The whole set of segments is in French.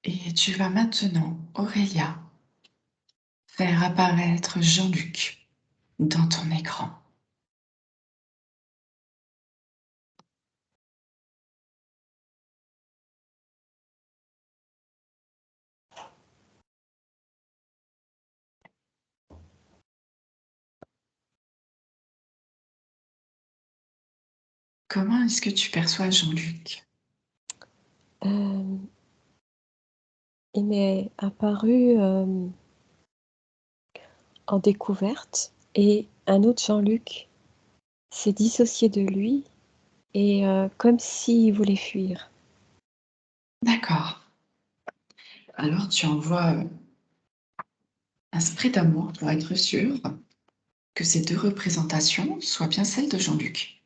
Et tu vas maintenant, Aurélia, faire apparaître Jean-Luc dans ton écran. Comment est-ce que tu perçois Jean-Luc? Il m'est apparu en découverte et un autre Jean-Luc s'est dissocié de lui et comme s'il voulait fuir. D'accord. Alors tu envoies un spray d'amour pour être sûr que ces deux représentations soient bien celles de Jean-Luc.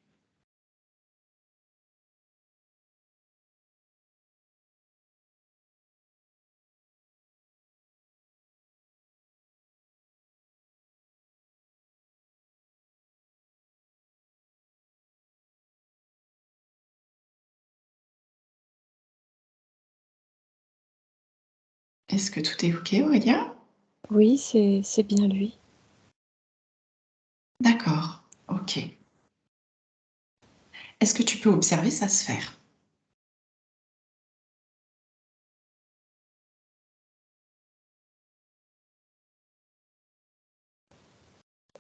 Est-ce que tout est OK, Aurélia? Oui, c'est bien lui. D'accord, OK. Est-ce que tu peux observer sa sphère?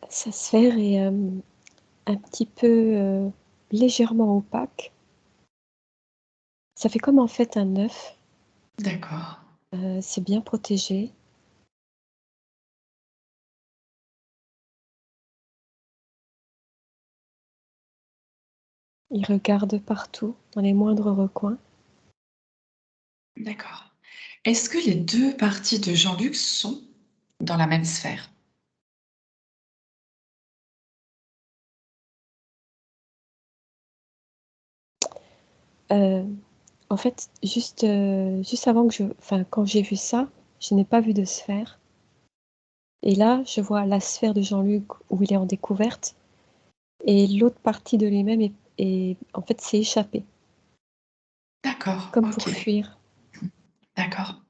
Sa sphère est un petit peu légèrement opaque. Ça fait comme en fait un œuf. D'accord. C'est bien protégé. Il regarde partout, dans les moindres recoins. D'accord. Est-ce que les deux parties de Jean-Luc sont dans la même sphère? En fait, juste avant quand j'ai vu ça, je n'ai pas vu de sphère. Et là, je vois la sphère de Jean-Luc où il est en découverte et l'autre partie de lui-même en fait, s'est échappée, D'accord, comme pour OK. fuir. D'accord.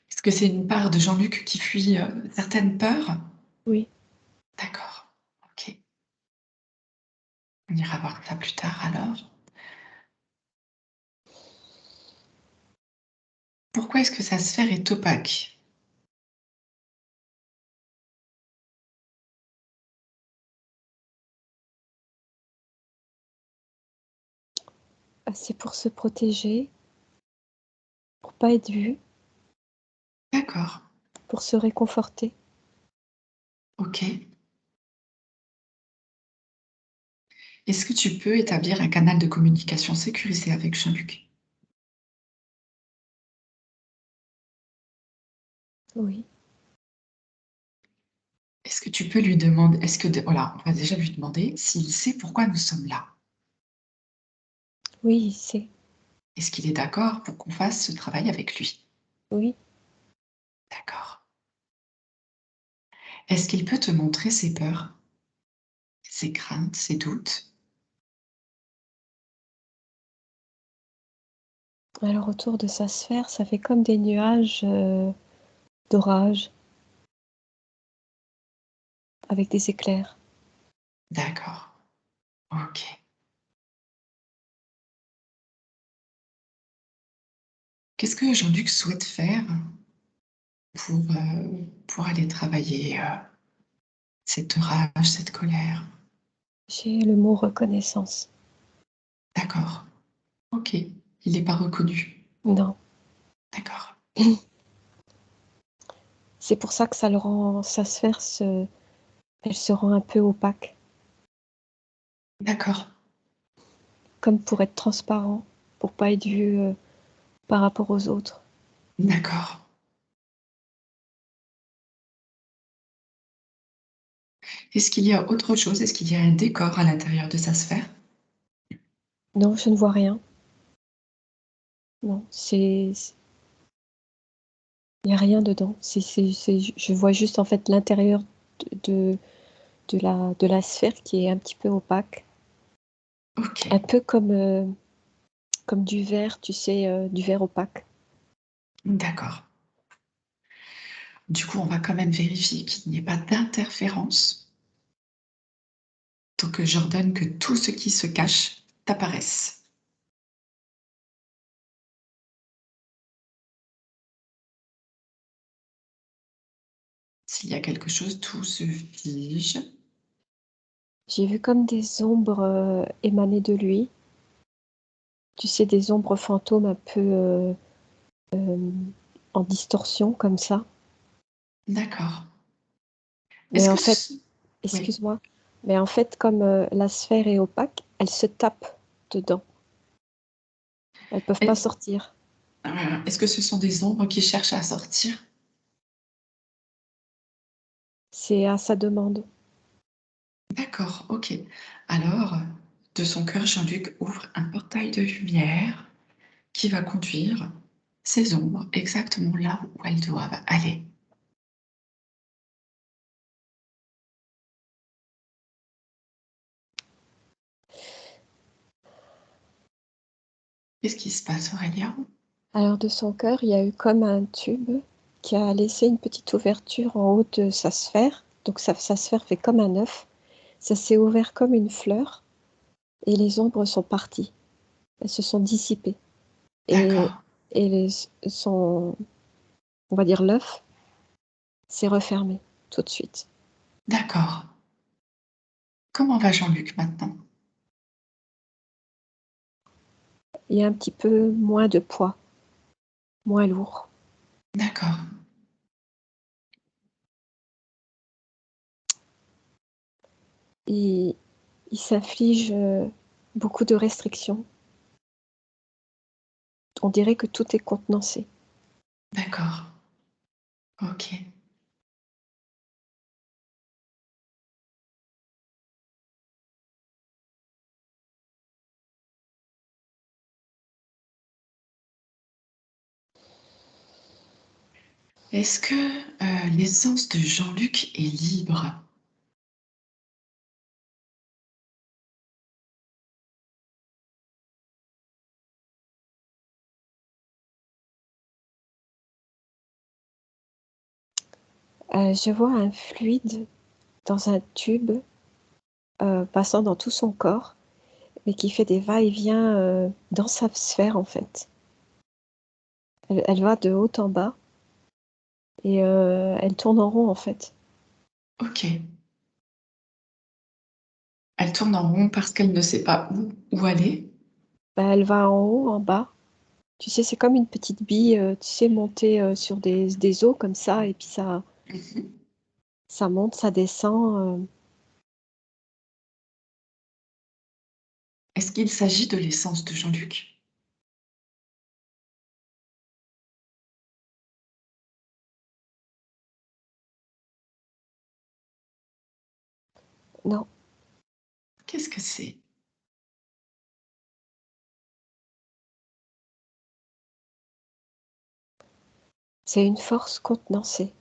Est-ce que c'est une part de Jean-Luc qui fuit, certaines peurs? Oui. D'accord, OK. On ira voir ça plus tard alors. Pourquoi est-ce que sa sphère est opaque? C'est pour se protéger, pour pas être vu, D'accord, pour se réconforter. OK. Est-ce que tu peux établir un canal de communication sécurisé avec Jean-Luc? Oui. Est-ce que tu peux lui demander voilà, on va déjà lui demander s'il sait pourquoi nous sommes là. Oui, il sait. Est-ce qu'il est d'accord pour qu'on fasse ce travail avec lui? Oui. D'accord. Est-ce qu'il peut te montrer ses peurs, ses craintes, ses doutes? Alors autour de sa sphère, ça fait comme des nuages, d'orage avec des éclairs. D'accord, OK. Qu'est-ce que Jean-Luc souhaite faire pour aller travailler, cette rage, cette colère? J'ai le mot reconnaissance. D'accord, OK. Il n'est pas reconnu? Non. D'accord, C'est pour ça que ça le rend sa sphère elle se rend un peu opaque, d'accord, comme pour être transparent, pour pas être vu, par rapport aux autres. d'accord. Est-ce qu'il y a autre chose? Est-ce qu'il y a un décor à l'intérieur de sa sphère? Non, je ne vois rien. Non, il y a rien dedans. C'est je vois juste, en fait, l'intérieur de de la sphère qui est un petit peu opaque. Un OK, peu comme, comme du verre, tu sais, du verre opaque. D'accord. Du coup, on va quand même vérifier qu'il n'y ait pas d'interférence. Donc, j'ordonne que tout ce qui se cache t'apparaisse. S'il y a quelque chose, tout se fige. J'ai vu comme des ombres émaner de lui. Tu sais, des ombres fantômes un peu en distorsion comme ça. D'accord. Mais Est-ce en que fait, ce... Oui. excuse-moi, mais en fait, comme la sphère est opaque, elles se tapent dedans. Elles peuvent pas Est- sortir. Est-ce que ce sont des ombres qui cherchent à sortir? C'est à sa demande. D'accord, ok. Alors, de son cœur, Jean-Luc ouvre un portail de lumière qui va conduire ces ombres exactement là où elles doivent aller. Qu'est-ce qui se passe, Aurélia? Alors de son cœur, il y a eu comme un tube qui a laissé une petite ouverture en haut de sa sphère. Donc sa sphère fait comme un œuf. Ça s'est ouvert comme une fleur et les ombres sont parties. Elles se sont dissipées. Et, D'accord, son, on va dire l'œuf, s'est refermé tout de suite. d'accord. Comment va Jean-Luc maintenant? Il y a un petit peu moins de poids, moins lourd. D'accord. Il, il s'inflige beaucoup de restrictions. On dirait que tout est contenancé. D'accord. Ok. Est-ce que l'essence de Jean-Luc est libre? Je vois un fluide dans un tube passant dans tout son corps, mais qui fait des va-et-vient dans sa sphère en fait. Elle va de haut en bas et elle tourne en rond en fait. Ok. Elle tourne en rond parce qu'elle ne sait pas où aller. Bah, elle va en haut, en bas. Tu sais, c'est comme une petite bille, tu sais, montée sur des os comme ça, et puis Mhm. ça monte, ça descend. Est-ce qu'il s'agit de l'essence de Jean-Luc? Non, Qu'est-ce que c'est? c'est une force contenancée.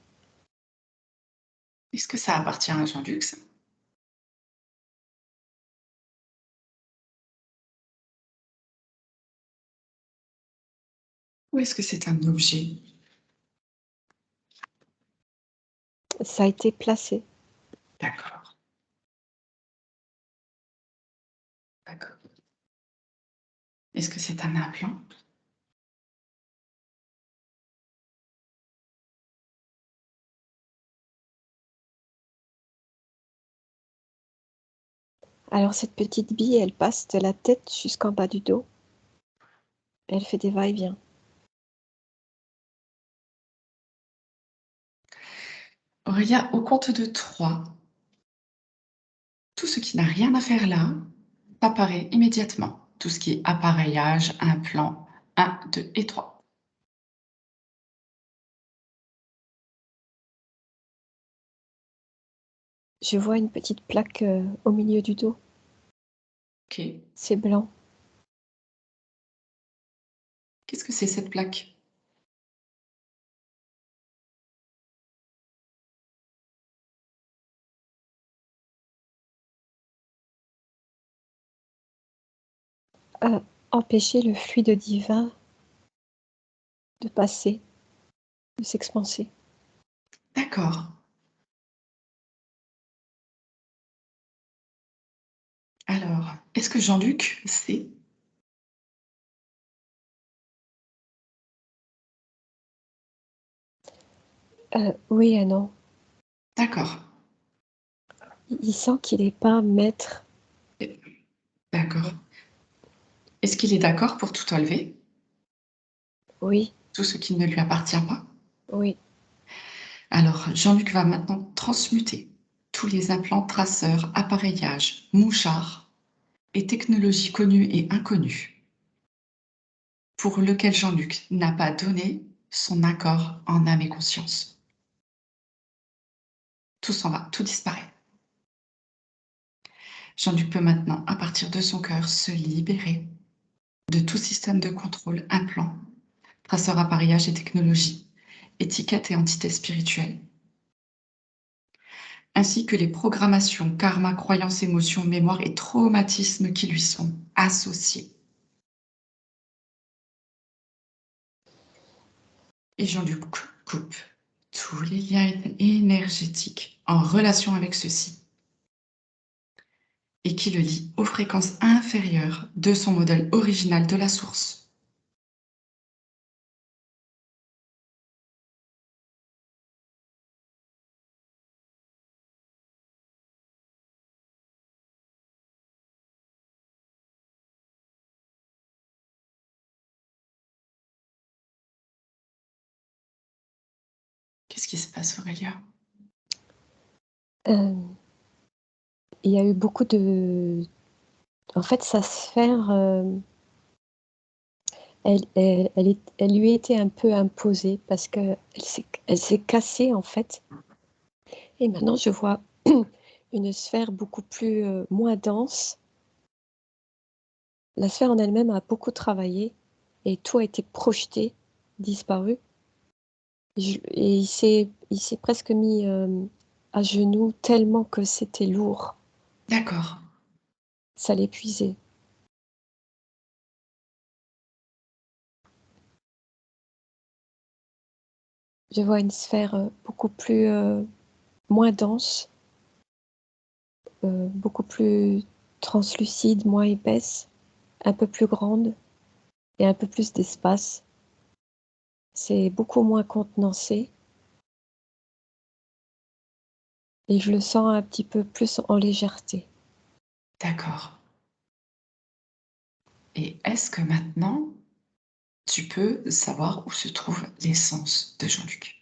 Est-ce que ça appartient à Jean-Luc, ça? Ou est-ce que c'est un objet? Ça a été placé. D'accord, d'accord. Est-ce que c'est un implant? Alors cette petite bille, elle passe de la tête jusqu'en bas du dos. Elle fait des va-et-vient. Aurélia, au compte de 3, tout ce qui n'a rien à faire là apparaît immédiatement. Tout ce qui est appareillage, implant, 1, 2 et 3. Je vois une petite plaque au milieu du dos. Ok. C'est blanc. Qu'est-ce que c'est cette plaque? Euh, empêcher le fluide divin de passer, de s'expanser. D'accord. Alors, est-ce que Jean-Luc sait? Oui et non. D'accord. Il sent qu'il n'est pas maître. D'accord. Est-ce qu'il est d'accord pour tout enlever? Oui, Tout ce qui ne lui appartient pas? oui. Alors, Jean-Luc va maintenant transmuter tous les implants, traceurs, appareillages, mouchards et technologies connues et inconnues pour lesquelles Jean-Luc n'a pas donné son accord en âme et conscience. Tout s'en va, tout disparaît. Jean-Luc peut maintenant, à partir de son cœur, se libérer de tout système de contrôle, implant, traceur, appareillage et technologie, étiquette et entité spirituelle, ainsi que les programmations, karma, croyances, émotions, mémoires et traumatismes qui lui sont associés. Et Jean-Luc coupe tous les liens énergétiques en relation avec ceux-ci et qui le lie aux fréquences inférieures de son modèle original de la source. Qu'est-ce qui se passe, Aurélia? Euh, il y a eu beaucoup de... En fait, sa sphère, elle lui a été un peu imposée parce qu'elle elle s'est cassée, en fait. Et maintenant, je vois une sphère beaucoup plus, moins dense. La sphère en elle-même a beaucoup travaillé et tout a été projeté, disparu. Et il s'est presque mis à genoux tellement que c'était lourd. D'accord. Ça l'épuisait. Je vois une sphère beaucoup plus moins dense, beaucoup plus translucide, moins épaisse, un peu plus grande et un peu plus d'espace. C'est beaucoup moins contenancé et je le sens un petit peu plus en légèreté. D'accord. Et est-ce que maintenant, tu peux savoir où se trouve l'essence de Jean-Luc?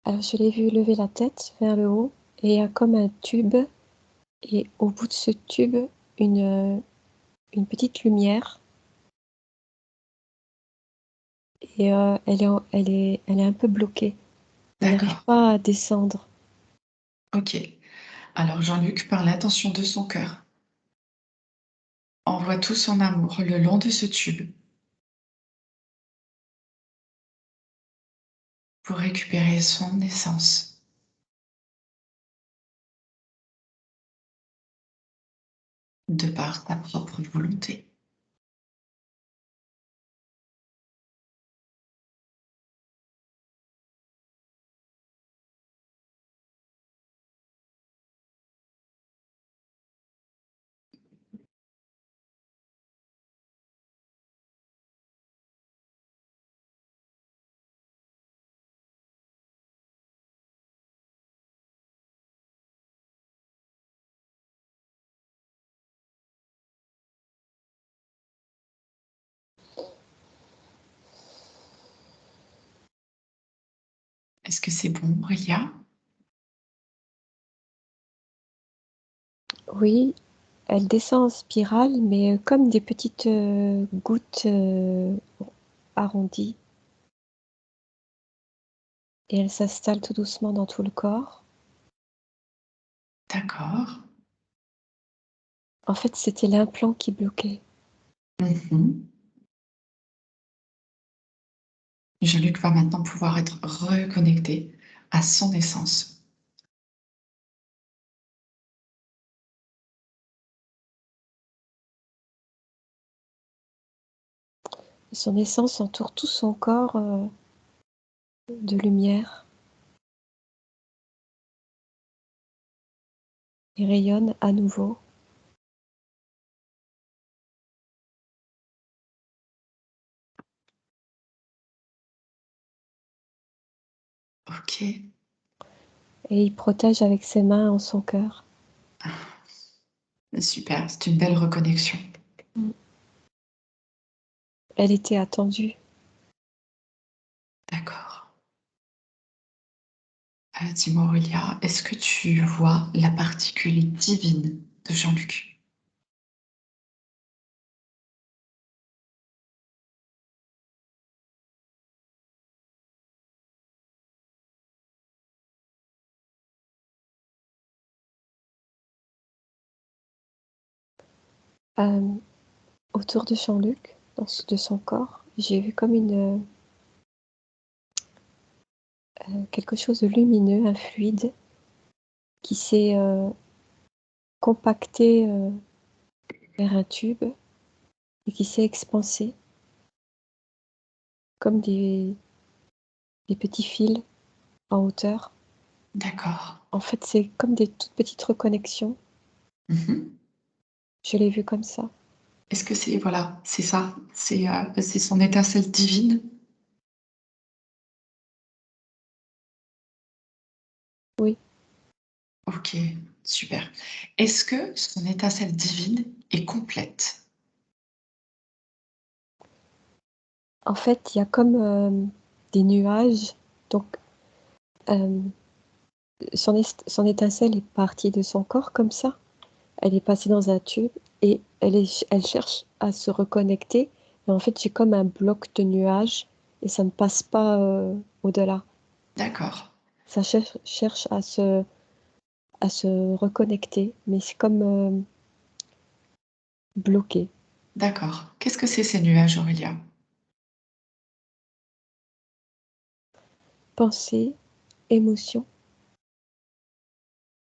Alors je l'ai vu lever la tête vers le haut et il y a comme un tube et au bout de ce tube, une, une petite lumière et elle est un peu bloquée. Elle n'arrive D'accord. pas à descendre. Ok. Alors Jean-Luc, par l'intention de son cœur, envoie tout son amour le long de ce tube pour récupérer son essence de par sa propre volonté. Est-ce que c'est bon, Ria? Oui, elle descend en spirale, mais comme des petites gouttes arrondies. Et elle s'installe tout doucement dans tout le corps. D'accord. En fait, c'était l'implant qui bloquait. Mhm. Jean-Luc va maintenant pouvoir être reconnecté à son essence. Son essence entoure tout son corps de lumière et rayonne à nouveau. Ok. Et il protège avec ses mains en son cœur. Super, c'est une belle reconnexion. Elle était attendue. D'accord. Dis-moi, Aurélia, est-ce que tu vois la particule divine de Jean-Luc? Autour de Jean-Luc, de son corps, j'ai vu comme quelque chose de lumineux, un fluide, qui s'est compacté vers un tube et qui s'est expansé comme des petits fils en hauteur. D'accord. En fait, c'est comme des toutes petites reconnexions. Mhm. Je l'ai vu comme ça. Est-ce que c'est, voilà, c'est ça, c'est son étincelle divine? Oui. Ok, super. Est-ce que son étincelle divine est complète? En fait, il y a comme des nuages. Donc, euh, son étincelle est partie de son corps comme ça. Elle est passée dans un tube et elle cherche à se reconnecter. Et en fait, j'ai comme un bloc de nuages et ça ne passe pas au-delà. D'accord, Ça cherche à se reconnecter, mais c'est comme bloqué. d'accord. Qu'est-ce que c'est ces nuages, Aurélia? Pensée, émotion.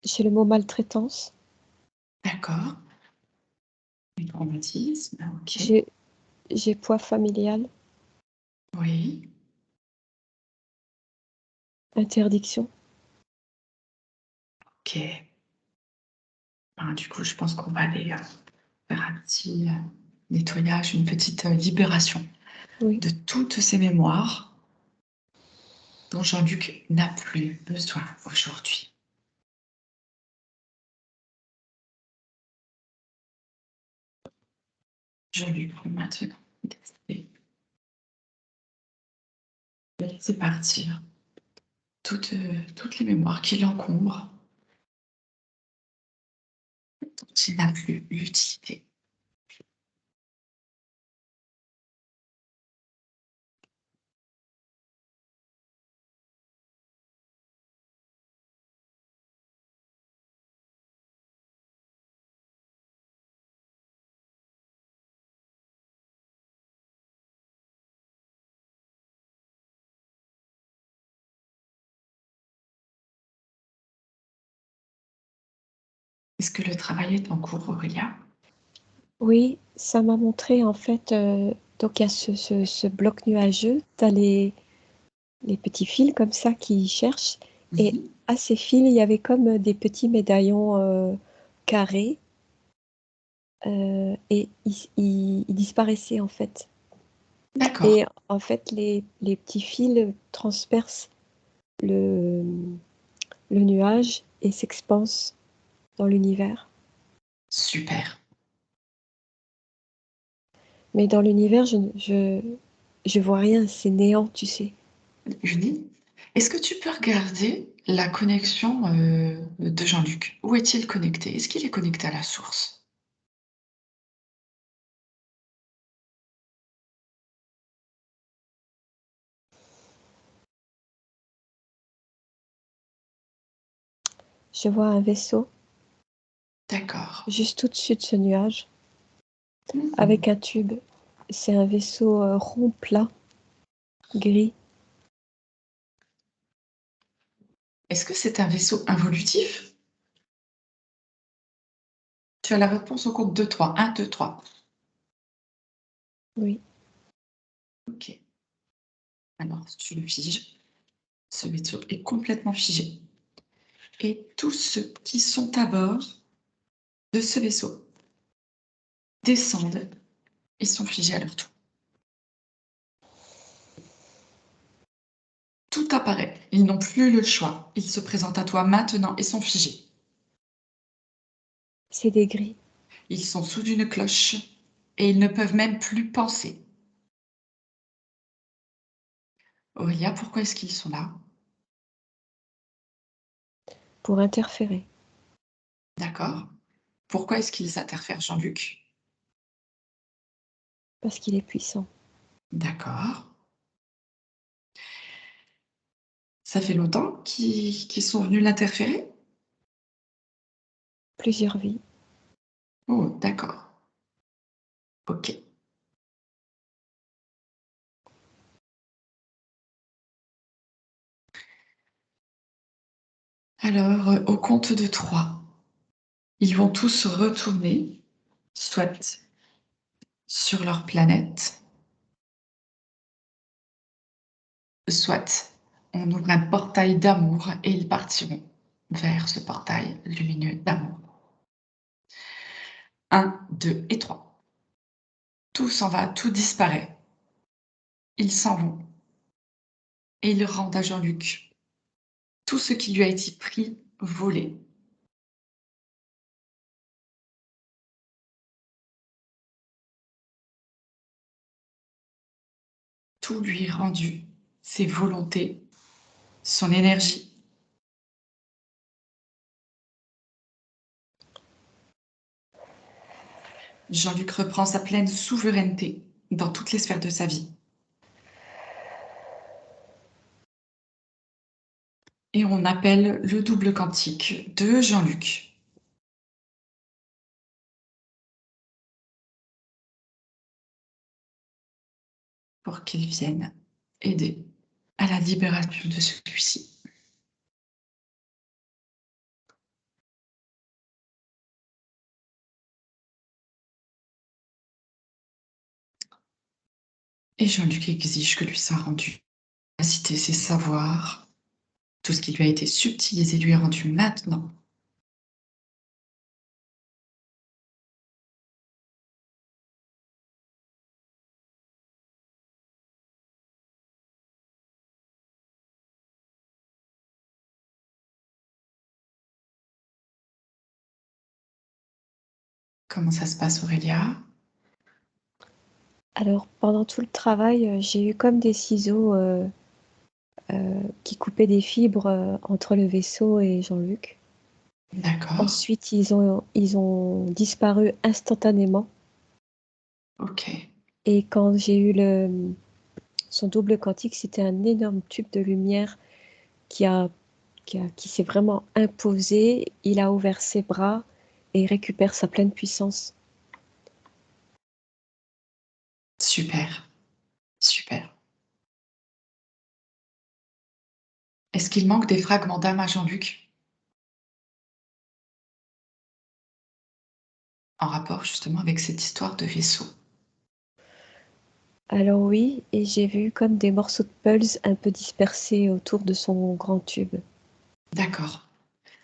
J'ai le mot maltraitance. D'accord. Le traumatisme, ok. J'ai poids familial, Oui, interdiction. ok. Ben, du coup, je pense qu'on va aller faire un petit nettoyage, une petite libération Oui. de toutes ces mémoires dont Jean-Luc n'a plus besoin aujourd'hui. Jean-Luc peut maintenant décider de laisser partir toutes les mémoires qui l'encombrent, dont il n'a plus l'utilité. Est-ce que le travail est en cours, Aurélia? Oui, ça m'a montré en fait, donc il y a ce bloc nuageux, tu as les petits fils comme ça qui cherchent et Mhm. à ces fils, il y avait comme des petits médaillons carrés et ils disparaissaient en fait. D'accord, Et en fait, les petits fils transpercent le, le nuage et s'expansent dans l'univers. super. Mais dans l'univers, je vois rien, c'est néant, tu sais. Uni, est-ce que tu peux regarder la connexion de Jean-Luc? Où est-il connecté? Est-ce qu'il est connecté à la source? Je vois un vaisseau D'accord. juste au-dessus de ce nuage, Mmh. avec un tube. C'est un vaisseau, rond, plat, gris. Est-ce que c'est un vaisseau involutif? Tu as la réponse au compte de 3. 1, 2, 3. Oui, OK. Alors tu le figes. Ce vaisseau est complètement figé et tous ceux qui sont à bord de ce vaisseau descendent et sont figés à leur tour. Tout apparaît, ils n'ont plus le choix. Ils se présentent à toi maintenant et sont figés. c'est des gris. Ils sont sous une cloche et ils ne peuvent même plus penser. Aurélia, pourquoi est-ce qu'ils sont là? Pour interférer, D'accord. Pourquoi est-ce qu'ils interfèrent, Jean-Luc? parce qu'il est puissant. D'accord. Ça fait longtemps qu'ils sont venus l'interférer? Plusieurs vies. Oh, d'accord. OK. Alors, au compte de 3, ils vont tous retourner, soit sur leur planète, soit on ouvre un portail d'amour et ils partiront vers ce portail lumineux d'amour. 1, 2 et 3. Tout s'en va, tout disparaît. Ils s'en vont et ils rendent à Jean-Luc tout ce qui lui a été pris, volé. Tout lui est rendu, ses volontés, son énergie. Jean-Luc reprend sa pleine souveraineté dans toutes les sphères de sa vie. Et on appelle le double quantique de Jean-Luc pour qu'il vienne aider à la libération de celui-ci. Et Jean-Luc exige que lui soit rendu capacité, ses savoirs, tout ce qui lui a été subtilisé lui est rendu maintenant. Comment ça se passe, Aurélia? Alors pendant tout le travail, j'ai eu comme des ciseaux, qui coupaient des fibres, entre le vaisseau et Jean-Luc. D'accord, Ensuite, ils ont disparu instantanément OK. et quand j'ai eu son double quantique, c'était un énorme tube de lumière qui a qui s'est vraiment imposé. Il a ouvert ses bras et il récupère sa pleine puissance. Super, super. Est-ce qu'il manque des fragments d'âme à Jean-Luc? En rapport justement avec cette histoire de vaisseau? Alors oui, et j'ai vu comme des morceaux de pulse un peu dispersés autour de son grand tube. D'accord.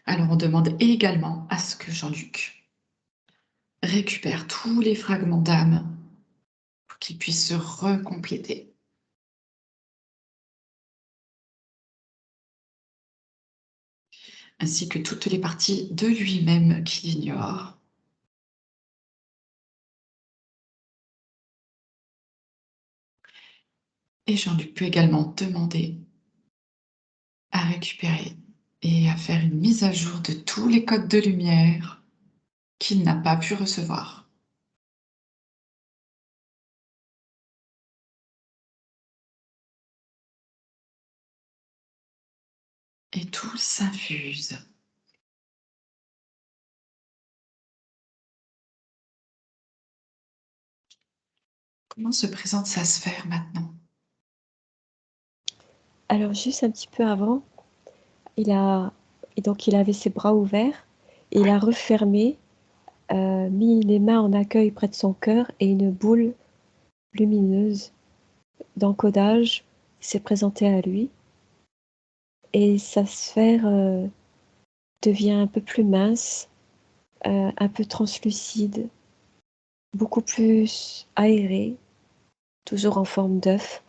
Alors on demande également à ce que Jean-Luc récupère tous les fragments d'âme pour qu'il puisse se recompléter, ainsi que toutes les parties de lui-même qu'il ignore. Et Jean-Luc peut également demander à récupérer et à faire une mise à jour de tous les codes de lumière qu'il n'a pas pu recevoir. Et tout s'infuse. Comment se présente sa sphère maintenant? Alors juste un petit peu avant, il a il avait ses bras ouverts et il Oui, a refermé, mis les mains en accueil près de son cœur et une boule lumineuse d'encodage s'est présentée à lui et sa sphère, devient un peu plus mince, un peu translucide, beaucoup plus aérée, toujours en forme d'œuf.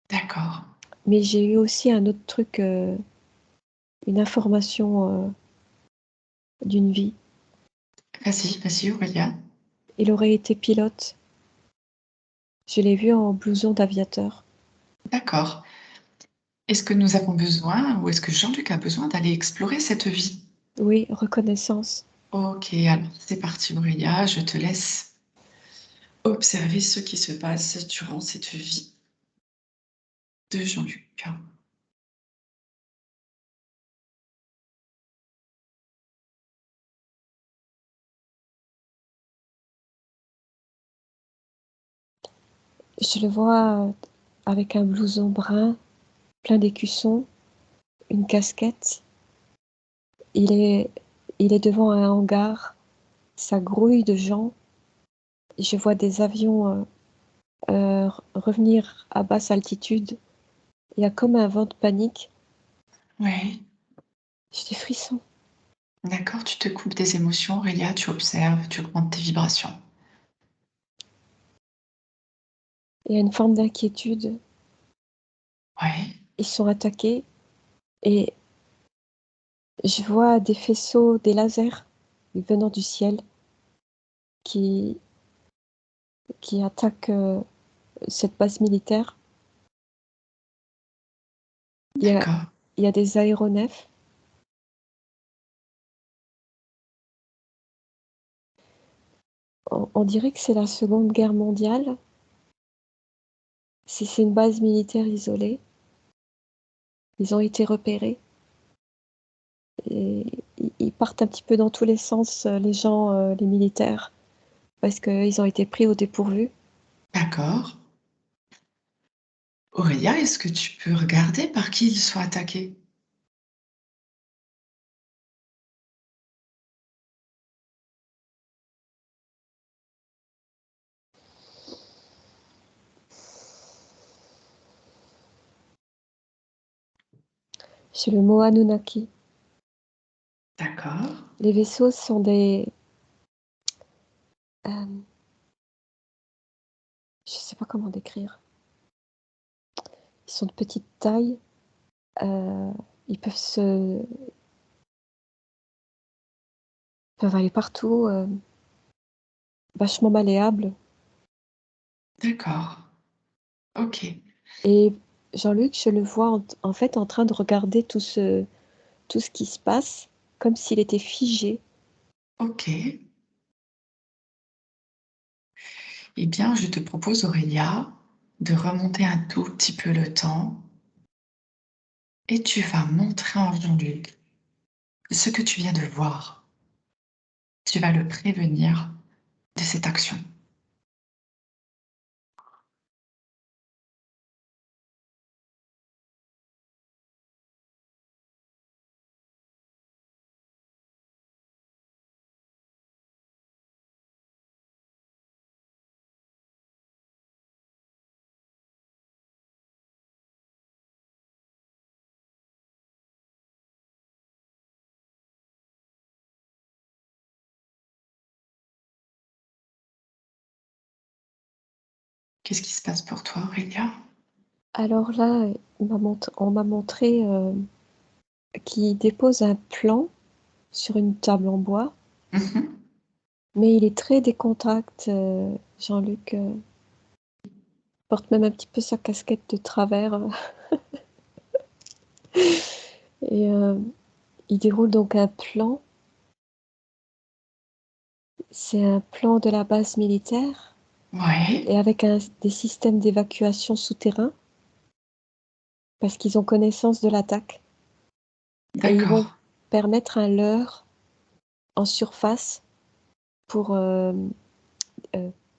d'accord. Mais j'ai eu aussi un autre truc, une information, d'une vie. Vas-y, vas-y, Aurélia. Il aurait été pilote. Je l'ai vu en blouson d'aviateur. D'accord. Est-ce que nous avons besoin ou est-ce que Jean-Luc a besoin d'aller explorer cette vie? Oui, reconnaissance. Ok, alors c'est parti, Aurélia. Je te laisse observer ce qui se passe durant cette vie de Jean-Luc. Je le vois avec un blouson brun, plein d'écussons, une casquette. Il est, il est devant un hangar, ça grouille de gens. Je vois des avions revenir à basse altitude. Il y a comme un vent de panique. Oui, J'ai des frissons. d'accord, tu te coupes des émotions, Aurélia, tu observes, tu augmentes tes vibrations. Il y a une forme d'inquiétude. Oui, Ils sont attaqués et je vois des faisceaux, des lasers venant du ciel qui, qui attaquent cette base militaire. Il y a, d'accord, il y a des aéronefs. On dirait que c'est la Seconde Guerre mondiale. Si c'est une base militaire isolée, ils ont été repérés et ils partent un petit peu dans tous les sens, les gens, les militaires, parce qu'ils ont été pris au dépourvu. d'accord. Aurélia, est-ce que tu peux regarder par qui ils sont attaqués? Chez le mot Anunnaki. D'accord, Les vaisseaux sont des... je sais pas comment décrire. Ils sont de petite taille. euh, ils peuvent aller partout, vachement malléables. d'accord, ok, Et Jean-Luc, je le vois en fait en train de regarder tout ce qui se passe comme s'il était figé. ok. Eh bien, je te propose, Aurélia, de remonter un tout petit peu le temps et tu vas montrer en Jean-Luc ce que tu viens de voir. Tu vas le prévenir de cette action. Qu'est-ce qui se passe pour toi, Aurélia? Alors là, on m'a montré qu'il dépose un plan sur une table en bois, Mhm. mais il est très décontracté, Jean-Luc. Porte même un petit peu sa casquette de travers. Et il déroule donc un plan. C'est un plan de la base militaire Ouais, et avec des systèmes d'évacuation souterrains parce qu'ils ont connaissance de l'attaque et ils vont d'accord, permettre un leurre en surface pour, euh,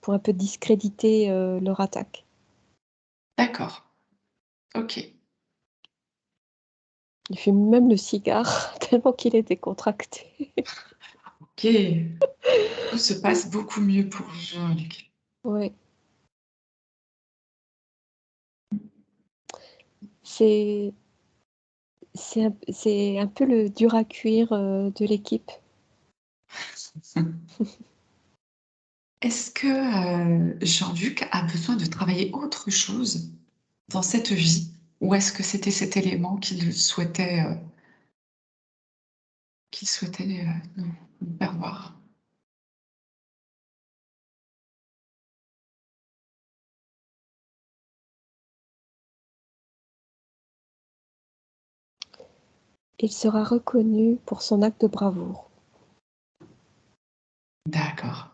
pour un peu discréditer leur attaque. D'accord. Ok. Il fume même le cigare, tellement qu'il est décontracté. Ok. Tout se passe beaucoup mieux pour Jean-Luc. Ouais. C'est c'est un peu le dur à cuire de l'équipe. Est-ce que Jean-Luc a besoin de travailler autre chose dans cette vie? Ou est-ce que c'était cet élément qu'il souhaitait nous faire voir? Il sera reconnu pour son acte de bravoure. D'accord.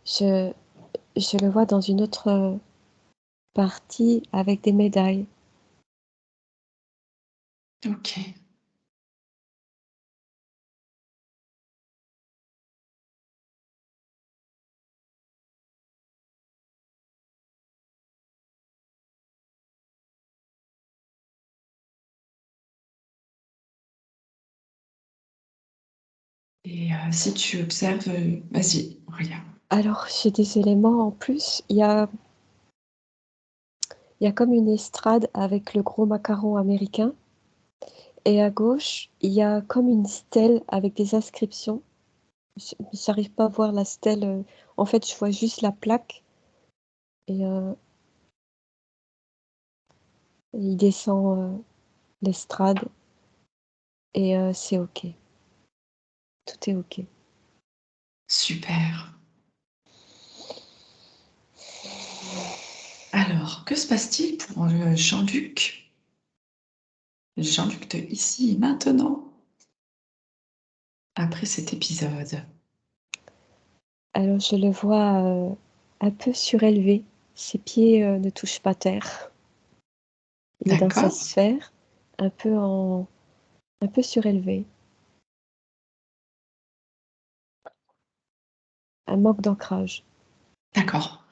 Je je le vois dans une autre partie avec des médailles. Ok. Et si tu observes, vas-y, regarde. Alors, j'ai des éléments en plus. Il y a comme une estrade avec le gros macaron américain et à gauche, il y a comme une stèle avec des inscriptions. J'arrive pas à voir la stèle, en fait, je vois juste la plaque et il descend, l'estrade et c'est OK. Tout est OK. Super. Alors, que se passe-t-il pour Jean-Luc? Jean-Luc de ici et maintenant, après cet épisode. Alors je le vois, un peu surélevé. Ses pieds, ne touchent pas terre. Il est dans sa D'accord? sphère, un peu surélevé. Un manque d'ancrage. D'accord.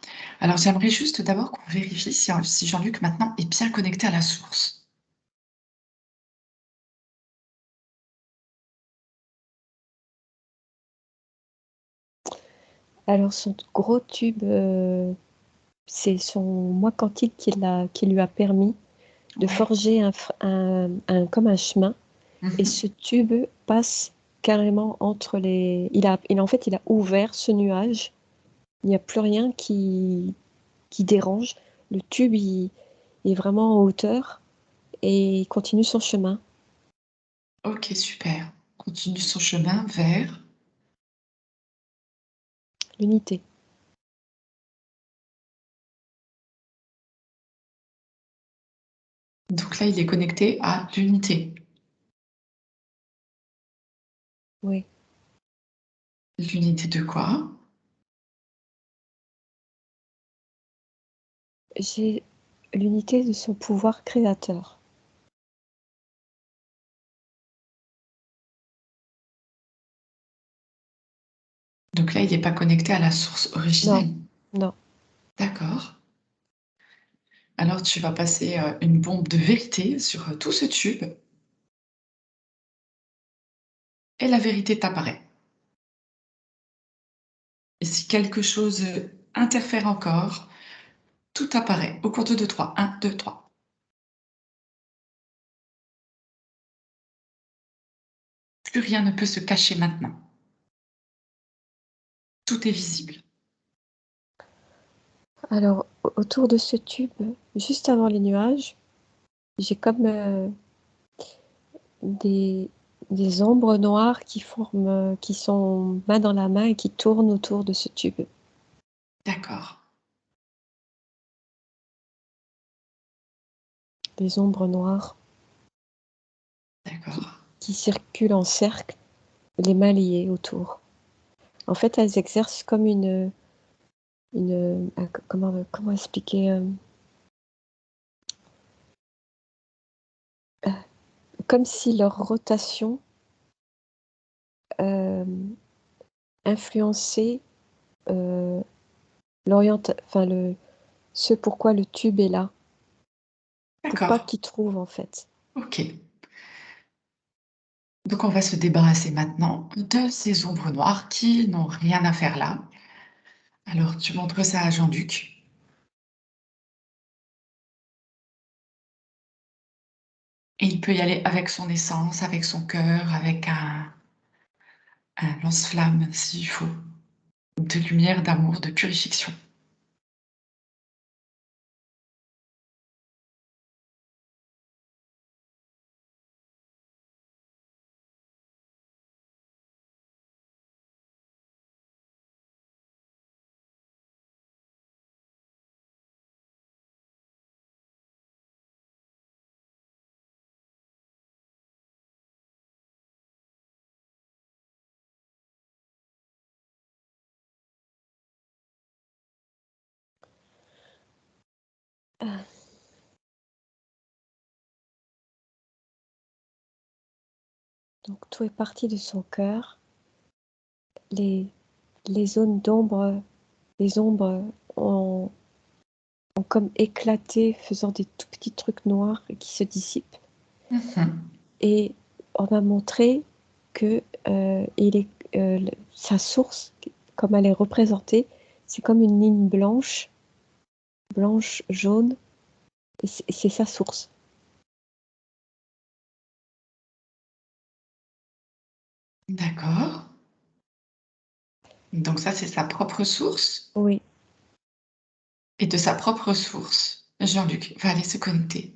Alors, j'aimerais juste d'abord qu'on vérifie si Jean-Luc maintenant est bien connecté à la source. Alors son gros tube, c'est son moi quantique qui lui a permis de Ouais. forger comme un chemin et Mhm. ce tube passe carrément entre les en fait, il a ouvert ce nuage. Il n'y a plus rien qui dérange. Le tube, il est vraiment en hauteur et il continue son chemin. Ok, super. Continue son chemin vers. L'unité. Donc là, il est connecté à l'unité. Oui. L'unité de quoi? J'ai l'unité de son pouvoir créateur. Donc là, il n'est pas connecté à la source Non, originelle. non. D'accord. Alors, tu vas passer une bombe de vérité sur tout ce tube et la vérité t'apparaît. Et si quelque chose interfère encore, tout apparaît au compte de 3. 1, 2, 3. Plus rien ne peut se cacher maintenant. Tout est visible. Alors, autour de ce tube, juste avant les nuages, j'ai comme des, des ombres noires qui sont main dans la main et qui tournent autour de ce tube. D'accord, Des ombres noires qui, d'accord. qui circulent en cercle, les mains liées autour. En fait, elles exercent comme comment expliquer, comme si leur rotation influencer enfin ce pourquoi le tube est là, pour pas D'accord. qu'il trouve en fait. Ok. Donc, on va se débarrasser maintenant de ces ombres noires qui n'ont rien à faire là. Alors, tu montres ça à Jean-Luc. Et il peut y aller avec son essence, avec son cœur, avec un lance-flamme s'il faut, de lumière, d'amour, de purification. Ah, donc tout est parti de son cœur. Les, les zones d'ombre, les ombres ont comme éclaté, faisant des tout petits trucs noirs qui se dissipent. Mhm. Et on m'a montré que sa source, comme elle est représentée, c'est comme une ligne blanche, blanche, jaune, et c'est sa source. D'accord. Donc ça, c'est sa propre source. Oui, Et de sa propre source, Jean-Luc va aller se connecter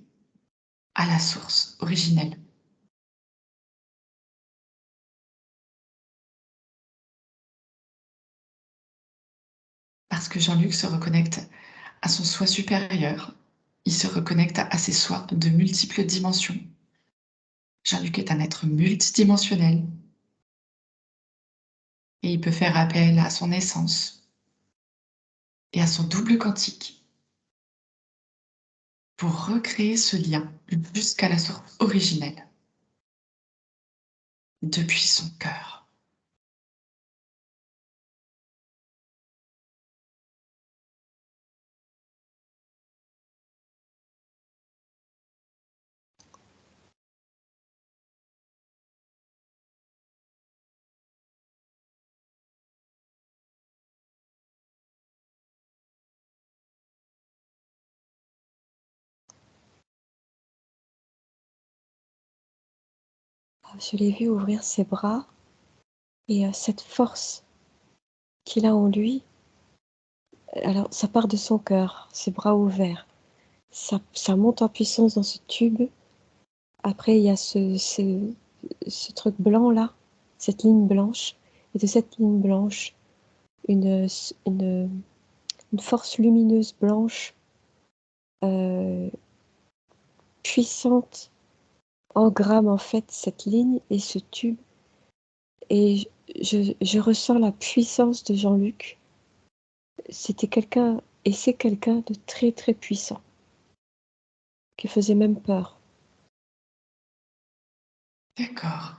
à la source originelle. Parce que Jean-Luc se reconnecte à son soi supérieur. Il se reconnecte à ses sois de multiples dimensions. Jean-Luc est un être multidimensionnel et il peut faire appel à son essence et à son double quantique pour recréer ce lien jusqu'à la source originelle depuis son cœur. je l'ai vu ouvrir ses bras et cette force qu'il a en lui, alors ça part de son cœur, ses bras ouverts. Ça monte en puissance dans ce tube. Après, il y a ce truc blanc là, cette ligne blanche. Et de cette ligne blanche, une, une, une force lumineuse blanche, euh, puissante, engramme en fait cette ligne et ce tube. Et je ressens la puissance de Jean-Luc. C'était quelqu'un, et c'est quelqu'un de très très puissant, qui faisait même peur. D'accord.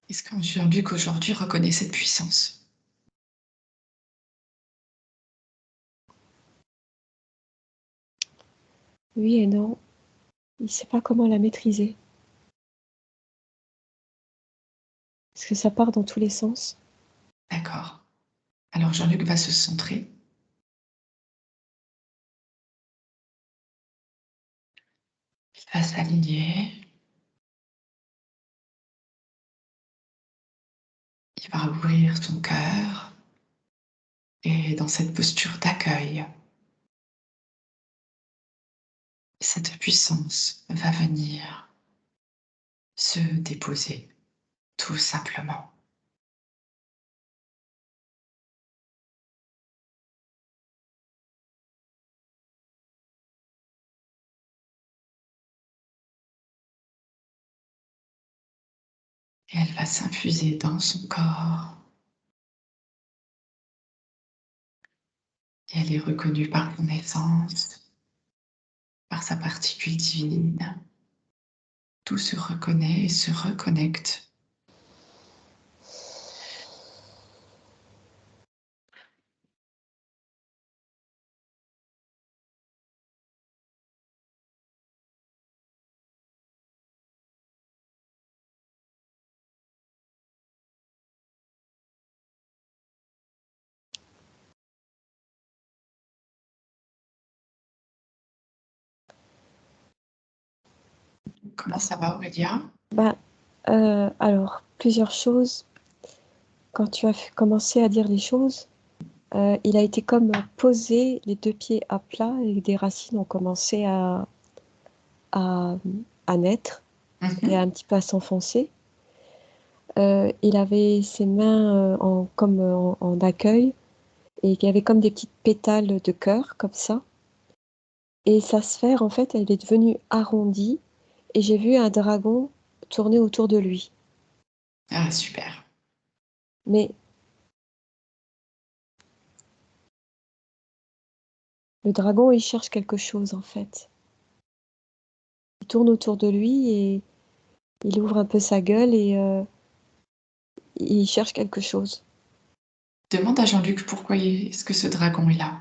Est-ce que Jean-Luc aujourd'hui reconnaît cette puissance? Oui et non, il ne sait pas comment la maîtriser. Parce que ça part dans tous les sens. D'accord. Alors Jean-Luc va se centrer. Il va s'aligner. Il va ouvrir son cœur. Et dans cette posture d'accueil, cette puissance va venir se déposer, tout simplement. Et elle va s'infuser dans son corps. Et elle est reconnue par son essence, par sa particule divine. Tout se reconnaît et se reconnecte. Comment ça va, Aurélia? Bah, alors, plusieurs choses. Quand tu as commencé à dire les choses, il a été comme posé, les deux pieds à plat, et des racines ont commencé à, à naître et Mhm. un petit peu à s'enfoncer. Il avait ses mains comme en accueil et il y avait comme des petites pétales de cœur, comme ça. Et sa sphère, en fait, elle est devenue arrondie et j'ai vu un dragon tourner autour de lui. Ah, super. Mais le dragon, il cherche quelque chose, en fait. Il tourne autour de lui et il ouvre un peu sa gueule et il cherche quelque chose. Demande à Jean-Luc pourquoi est-ce que ce dragon est là.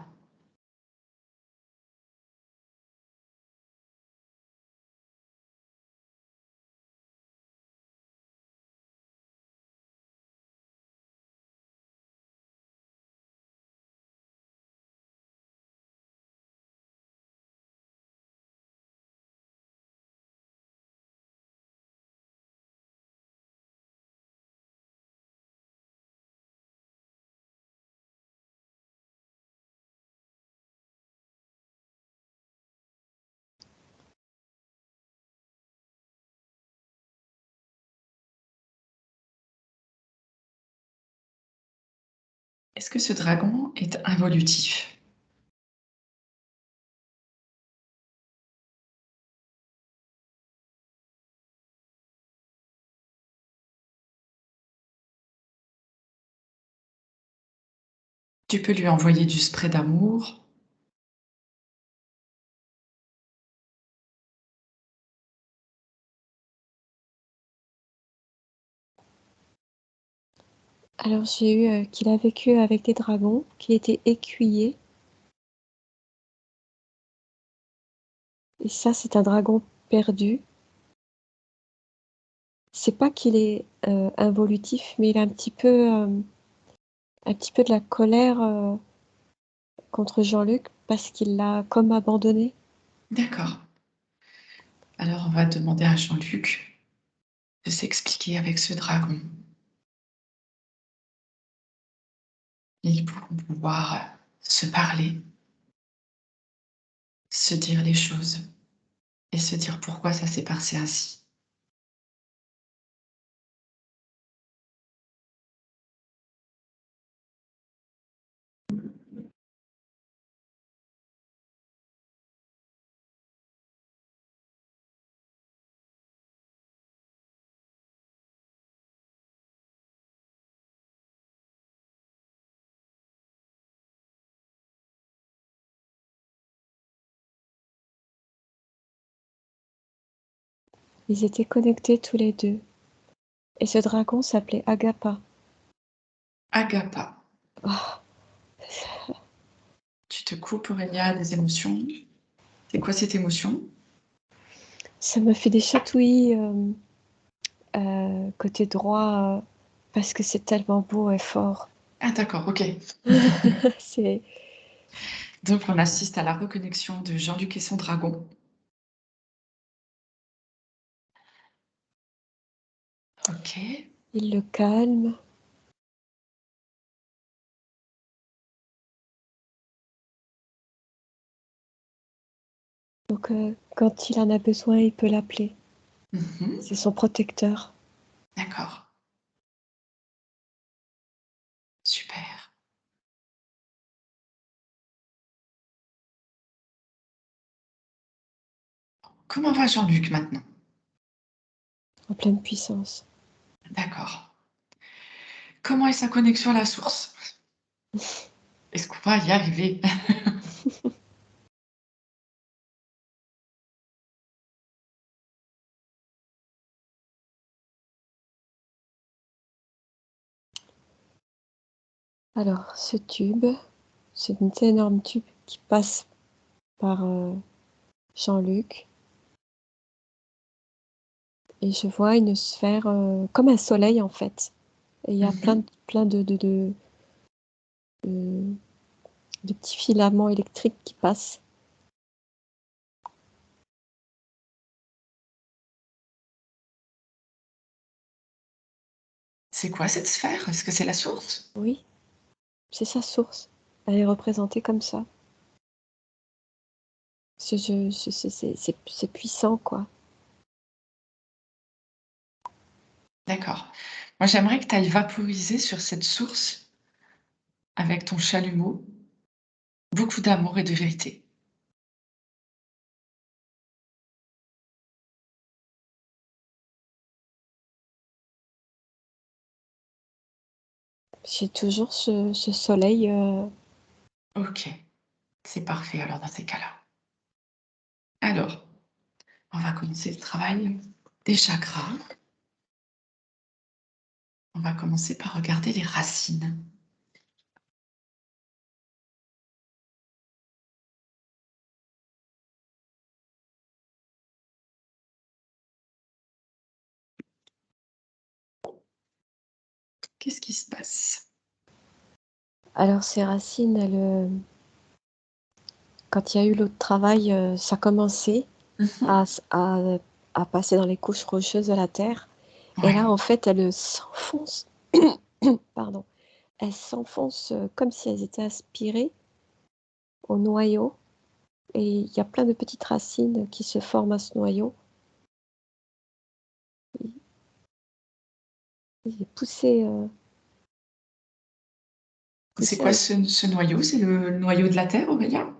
Est-ce que ce dragon est involutif? Tu peux lui envoyer du spray d'amour. Alors j'ai eu qu'il a vécu avec des dragons, qu'il était écuyer. Et ça, c'est un dragon perdu. C'est pas qu'il est involutif, mais il a un petit peu de la colère contre Jean-Luc parce qu'il l'a comme abandonné. D'accord. Alors, on va demander à Jean-Luc de s'expliquer avec ce dragon. Ils pourront pouvoir se parler, se dire les choses et se dire pourquoi ça s'est passé ainsi. Ils étaient connectés tous les deux. Et ce dragon s'appelait Agapa. Agapa, Oh, tu te coupes, Aurélia, des émotions. C'est quoi cette émotion? ça me fait des chatouilles côté droit parce que c'est tellement beau et fort. Ah d'accord, ok. C'est Donc on assiste à la reconnexion de Jean-Luc et son dragon. Ok. il le calme. Donc quand il en a besoin, il peut l'appeler. Mhm. C'est son protecteur. D'accord. Super. Comment va Jean-Luc maintenant? En pleine puissance. D'accord. Comment est sa connexion à la source? Est-ce qu'on va y arriver? Alors, ce tube, c'est un énorme tube qui passe par Jean-Luc. Et je vois une sphère comme un soleil en fait. Et il y a Mhm. plein de petits filaments électriques qui passent. C'est quoi cette sphère? Est-ce que c'est la source? Oui, c'est sa source. Elle est représentée comme ça. C'est puissant, quoi. D'accord. Moi, j'aimerais que tu ailles vaporiser sur cette source avec ton chalumeau beaucoup d'amour et de vérité. J'ai toujours ce soleil. Ok, c'est parfait alors dans ces cas-là. Alors, on va commencer le travail des chakras. On va commencer par regarder les racines. Qu'est-ce qui se passe? Alors, ces racines, quand il y a eu l'autre travail, ça commençait Mhm. à, à passer dans les couches rocheuses de la Terre. Et Ouais, là, en fait, elles s'enfoncent. Pardon. Elles s'enfoncent comme si elles étaient aspirées au noyau. Et il y a plein de petites racines qui se forment à ce noyau. Il est poussé, c'est poussé quoi avec. ce noyau? C'est le noyau de la Terre, Aurélia?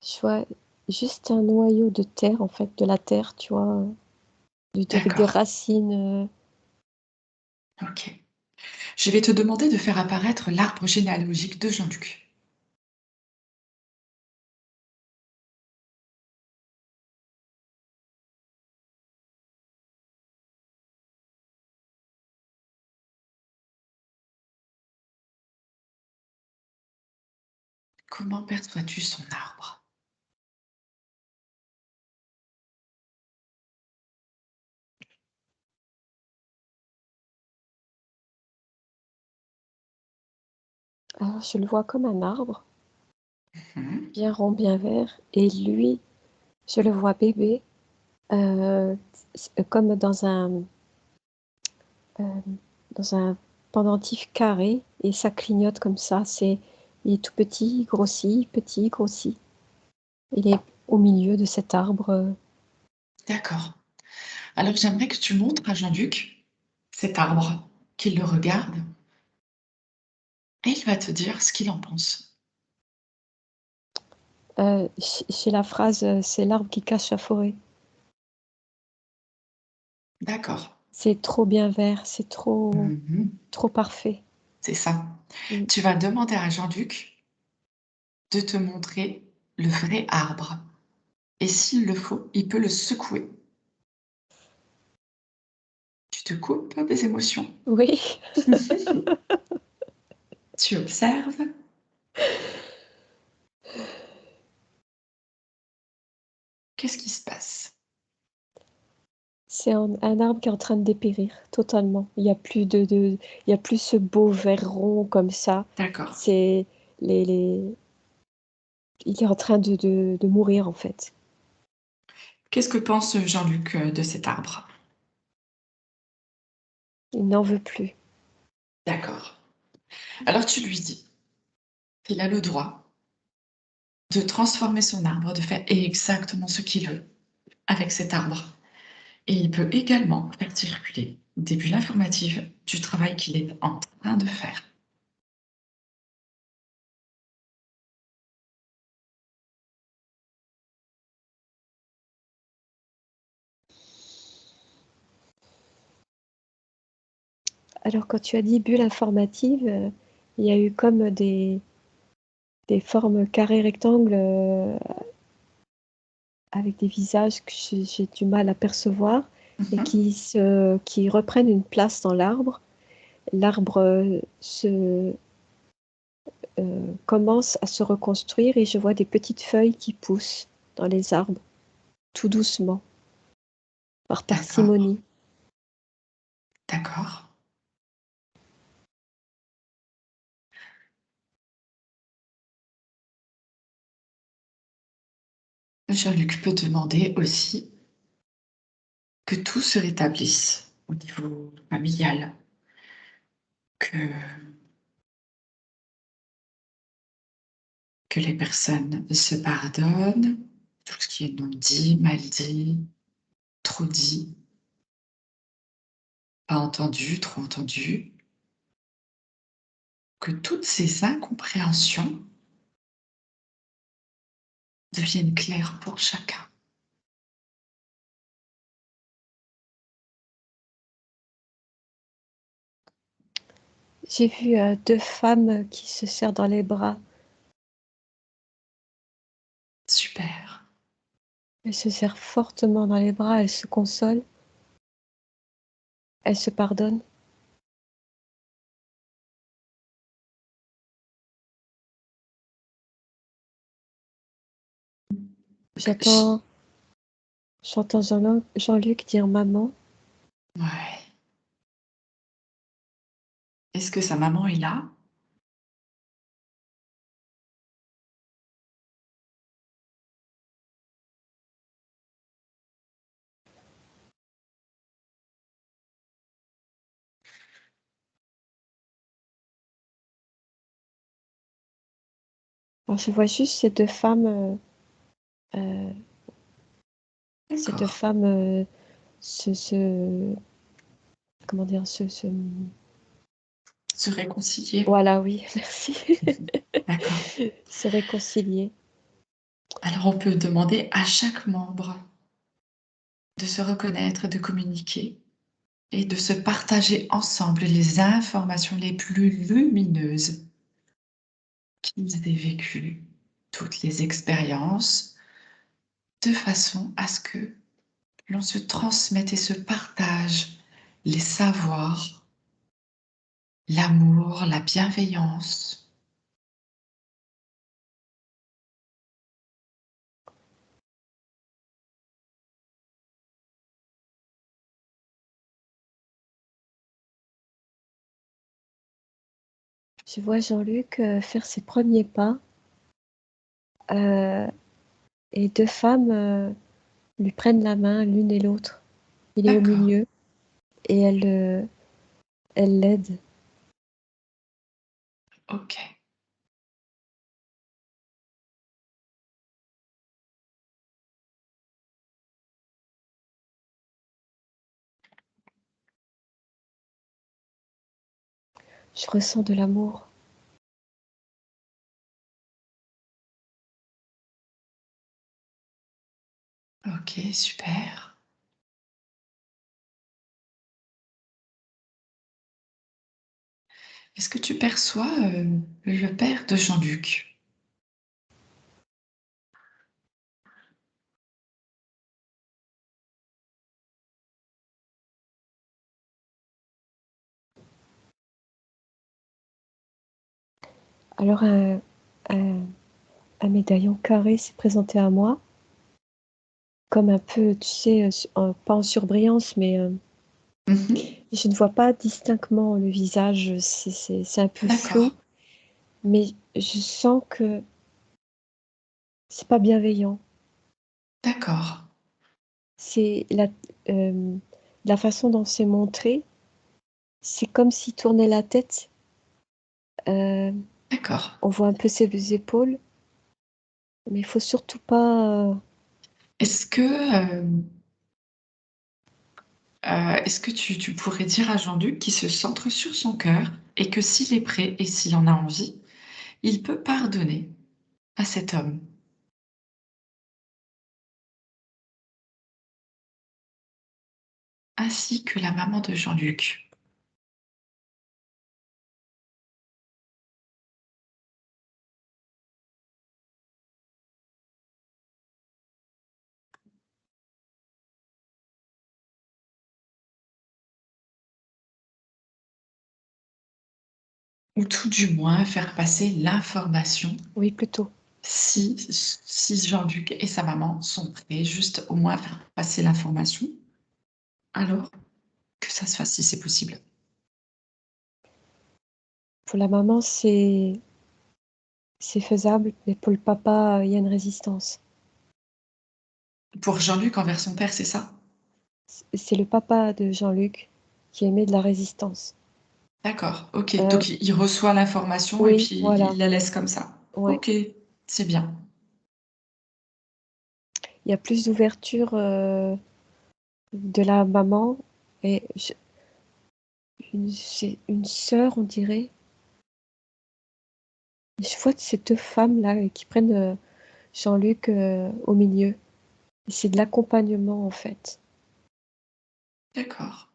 Je vois juste un noyau de terre, en fait, de la terre, tu vois, avec des D'accord, racines. ok. Je vais te demander de faire apparaître l'arbre généalogique de Jean-Luc. Comment perçois-tu son arbre? Alors, je le vois comme un arbre, Mhm. bien rond, bien vert. Et lui, je le vois bébé, euh, comme euh, dans un pendentif carré. Et ça clignote comme ça. Il est tout petit, il grossit, petit, il grossit. Il est au milieu de cet arbre. D'accord. Alors j'aimerais que tu montres à Jean-Luc cet arbre, qu'il le regarde, et il va te dire ce qu'il en pense. Chez la phrase c'est l'arbre qui cache la forêt. D'accord. C'est trop bien vert, c'est Mhm. trop parfait. C'est ça. Mm. Tu vas demander à Jean-Luc de te montrer le vrai arbre. Et s'il le faut, il peut le secouer. Tu te coupes des émotions. Oui. Tu observes. Qu'est-ce qui se passe? C'est un arbre qui est en train de dépérir totalement. Il y a plus ce beau vert rond comme ça. D'accord. C'est les... Il est en train de mourir en fait. Qu'est-ce que pense Jean-Luc de cet arbre? Il n'en veut plus. D'accord. Alors tu lui dis qu'il a le droit de transformer son arbre, de faire exactement ce qu'il veut avec cet arbre. Et il peut également faire circuler des bulles informatives du travail qu'il est en train de faire. Alors quand tu as dit bulle informative, il y a eu comme des formes carrés rectangles avec des visages que j'ai du mal à percevoir et Mhm. qui reprennent une place dans l'arbre. L'arbre commence à se reconstruire et je vois des petites feuilles qui poussent dans les arbres, tout doucement, par D'accord, parcimonie. d'accord. Jean-Luc peut demander aussi que tout se rétablisse au niveau familial, que, que les personnes se pardonnent, tout ce qui est non dit, mal dit, trop dit, pas entendu, trop entendu, que toutes ces incompréhensions deviennent claires pour chacun. J'ai vu deux femmes qui se serrent dans les bras. Super. Elles se serrent fortement dans les bras, elles se consolent, elles se pardonnent. Ch- J'entends Jean-Luc dire maman. Ouais. Est-ce que sa maman est là? Alors je vois juste euh, ces deux D'accord. femmes se comment dire, Se réconcilier. voilà, oui, merci, D'accord. se réconcilier. Alors on peut demander à chaque membre de se reconnaître et de communiquer et de se partager ensemble les informations les plus lumineuses qu'ils aient vécues, toutes les expériences, de façon à ce que l'on se transmette et se partage les savoirs, l'amour, la bienveillance. Je vois Jean-Luc faire ses premiers pas euh, et deux femmes lui prennent la main l'une et l'autre. Il est au D'accord, milieu et elle l'aide. ok. Je ressens de l'amour. Ok, super. Est-ce que tu perçois le père de Jean-Luc? Alors un- un médaillon carré s'est présenté à moi, comme un peu, tu sais, pas en surbrillance, mais Mhm. je ne vois pas distinctement le visage, c'est un peu flou, D'accord, mais je sens que c'est pas bienveillant. d'accord, C'est la façon dont c'est montré, c'est comme s'il tournait la tête. euh, d'accord. on voit un peu ses épaules, mais il faut surtout pas. Est-ce que, est-ce que tu pourrais dire à Jean-Luc qu'il se centre sur son cœur et que s'il est prêt et s'il en a envie, il peut pardonner à cet homme, ainsi que la maman de Jean-Luc. Ou tout du moins faire passer l'information Oui, plutôt. si Jean-Luc et sa maman sont prêts, juste au moins faire passer l'information, alors que ça se fasse si c'est possible. Pour la maman, c'est faisable, mais pour le papa, il y a une résistance. Pour Jean-Luc envers son père, c'est ça? C'est le papa de Jean-Luc qui émet de la résistance. D'accord, ok. Euh, Donc il reçoit l'information et oui, puis voilà, il la laisse comme ça. ouais. Ok, c'est bien. Il y a plus d'ouverture de la maman et c'est une sœur, on dirait. Je vois ces deux femmes-là qui prennent Jean-Luc au milieu. Et c'est de l'accompagnement, en fait. D'accord.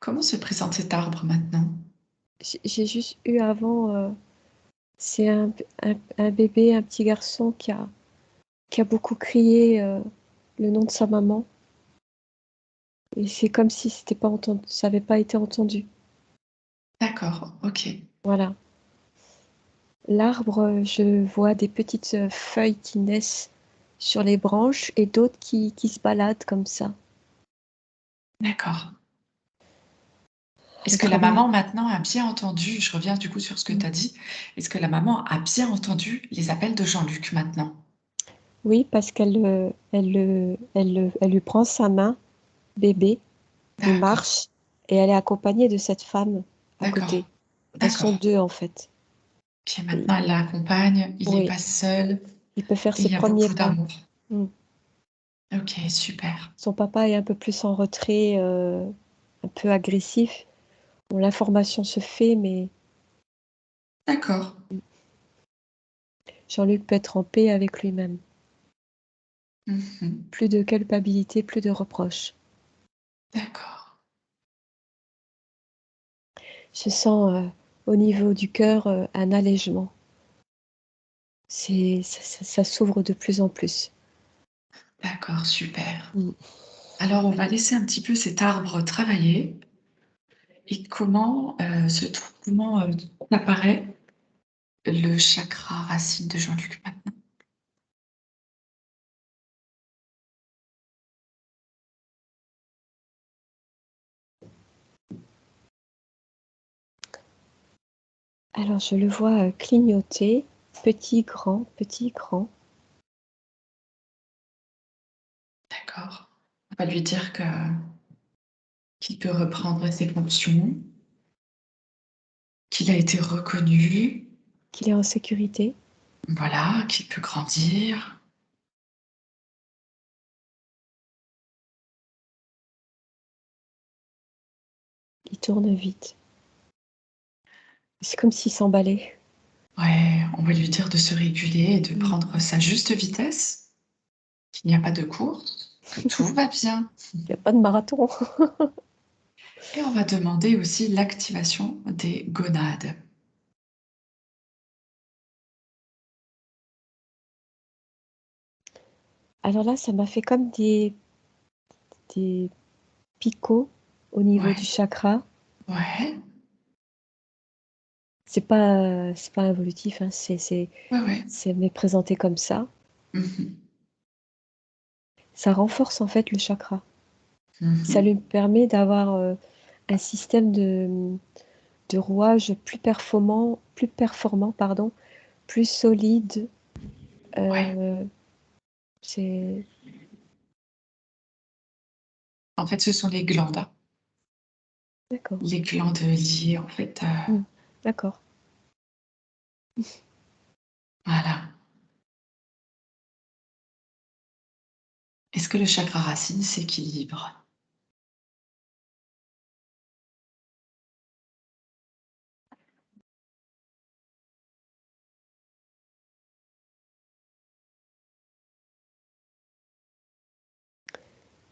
Comment se présente cet arbre maintenant? J'ai juste eu avant, c'est un bébé, un petit garçon qui a beaucoup crié le nom de sa maman. Et c'est comme si c'était pas entendu, ça n'avait pas été entendu. D'accord, ok. Voilà. L'arbre, je vois des petites feuilles qui naissent sur les branches et d'autres qui se baladent comme ça. D'accord. Est-ce que la Autrement, maman maintenant a bien entendu, je reviens du coup sur ce que tu as dit, est-ce que la maman a bien entendu les appels de Jean-Luc maintenant? oui, parce elle lui prend sa main, bébé, il D'accord, marche et elle est accompagnée de cette femme à côté. d'accord, Elles sont d'accord. deux en fait. Ok, Et- maintenant elle l'accompagne, il n'est oui, pas seul il peut faire et il ses y a premiers beaucoup pas. d'amour. Mm. Ok, super. Son papa est un peu plus en retrait, un peu agressif. Bon, l'information se fait, mais D'accord. Jean-Luc peut être en paix avec lui-même. Mhm. Plus de culpabilité, plus de reproches. D'accord. Je sens au niveau du cœur un allègement. Ça s'ouvre de plus en plus. D'accord, super. Mm. Alors, on va laisser un petit peu cet arbre travailler. Et comment apparaît le chakra racine de Jean-Luc maintenant? Alors je le vois clignoter, petit, grand, petit, grand. D'accord. On va lui dire qu'il peut reprendre ses fonctions, qu'il a été reconnu, Qu'il est en sécurité. voilà, qu'il peut grandir. Il tourne vite. C'est comme s'il s'emballait. Ouais, on va lui dire de se réguler et de Mm. prendre sa juste vitesse, qu'il n'y a pas de course, que tout va bien. Il n'y a pas de marathon. Et on va demander aussi l'activation des gonades. Alors là, ça m'a fait comme des picots au niveau du Ouais, chakra. ouais, C'est pas involutif, hein, ouais, ouais. mais présenté comme ça. Mhm, Ça renforce en fait le chakra. Ça mhm. lui permet d'avoir un système de rouage plus performant, pardon, plus solide. Ouais. Euh, c'est En fait, ce sont d'accord. les glandes liées, en fait. Mm. D'accord. Voilà. Est-ce que le chakra racine s'équilibre?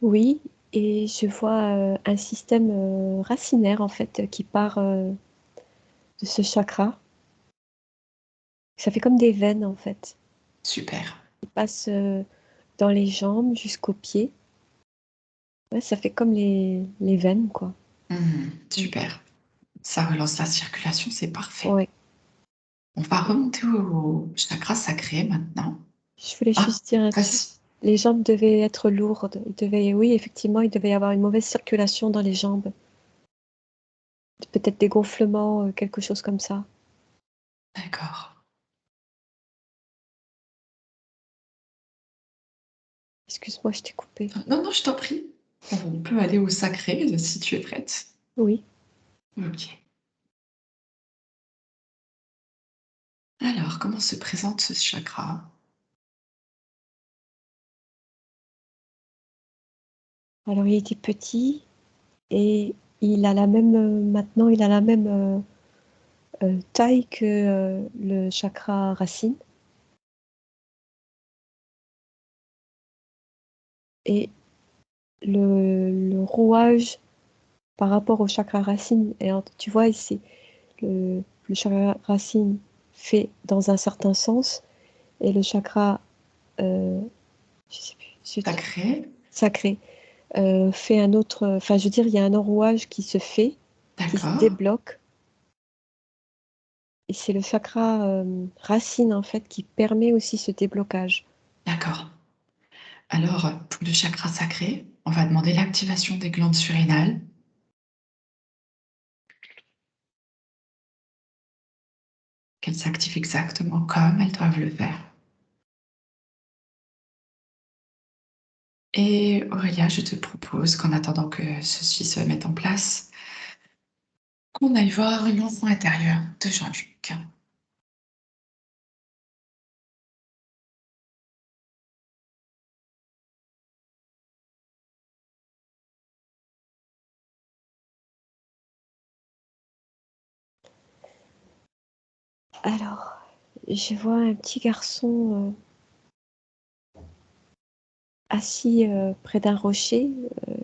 Oui, et je vois un système racinaire en fait qui part de ce chakra. Ça fait comme des veines en fait. Super. Il passe dans les jambes jusqu'aux pieds. Ouais, ça fait comme les veines, quoi. Mm. Super. Ça relance la circulation, c'est parfait. Ouais. On va remonter au chakra sacré maintenant. Je voulais Ah, juste dire un truc. vas-y. Les jambes devaient être lourdes. Oui, effectivement, il devait y avoir une mauvaise circulation dans les jambes. Peut-être des gonflements, quelque chose comme ça. D'accord. Excuse-moi, je t'ai coupé. Non, non, je t'en prie. On peut aller au sacré si tu es prête. Oui. Ok. Alors, comment se présente ce chakra? Alors, il était petit et il a la même, maintenant, il a la même taille que le chakra racine. Et le rouage par rapport au chakra racine, tu vois ici, le chakra racine fait dans un certain sens et le chakra, je sais plus, Sacré. sacré fait un autre, enfin je veux dire, il y a un enrouage qui se fait, qui se D'accord. débloque. Et c'est le chakra racine en fait qui permet aussi ce déblocage. D'accord. Alors, pour le chakra sacré, on va demander l'activation des glandes surrénales. Qu'elles s'activent exactement comme elles doivent le faire. Et Aurélia, je te propose qu'en attendant que ceci se mette en place, qu'on aille voir l'enfant intérieur de Jean-Luc. Alors, je vois un petit garçon assis près d'un rocher.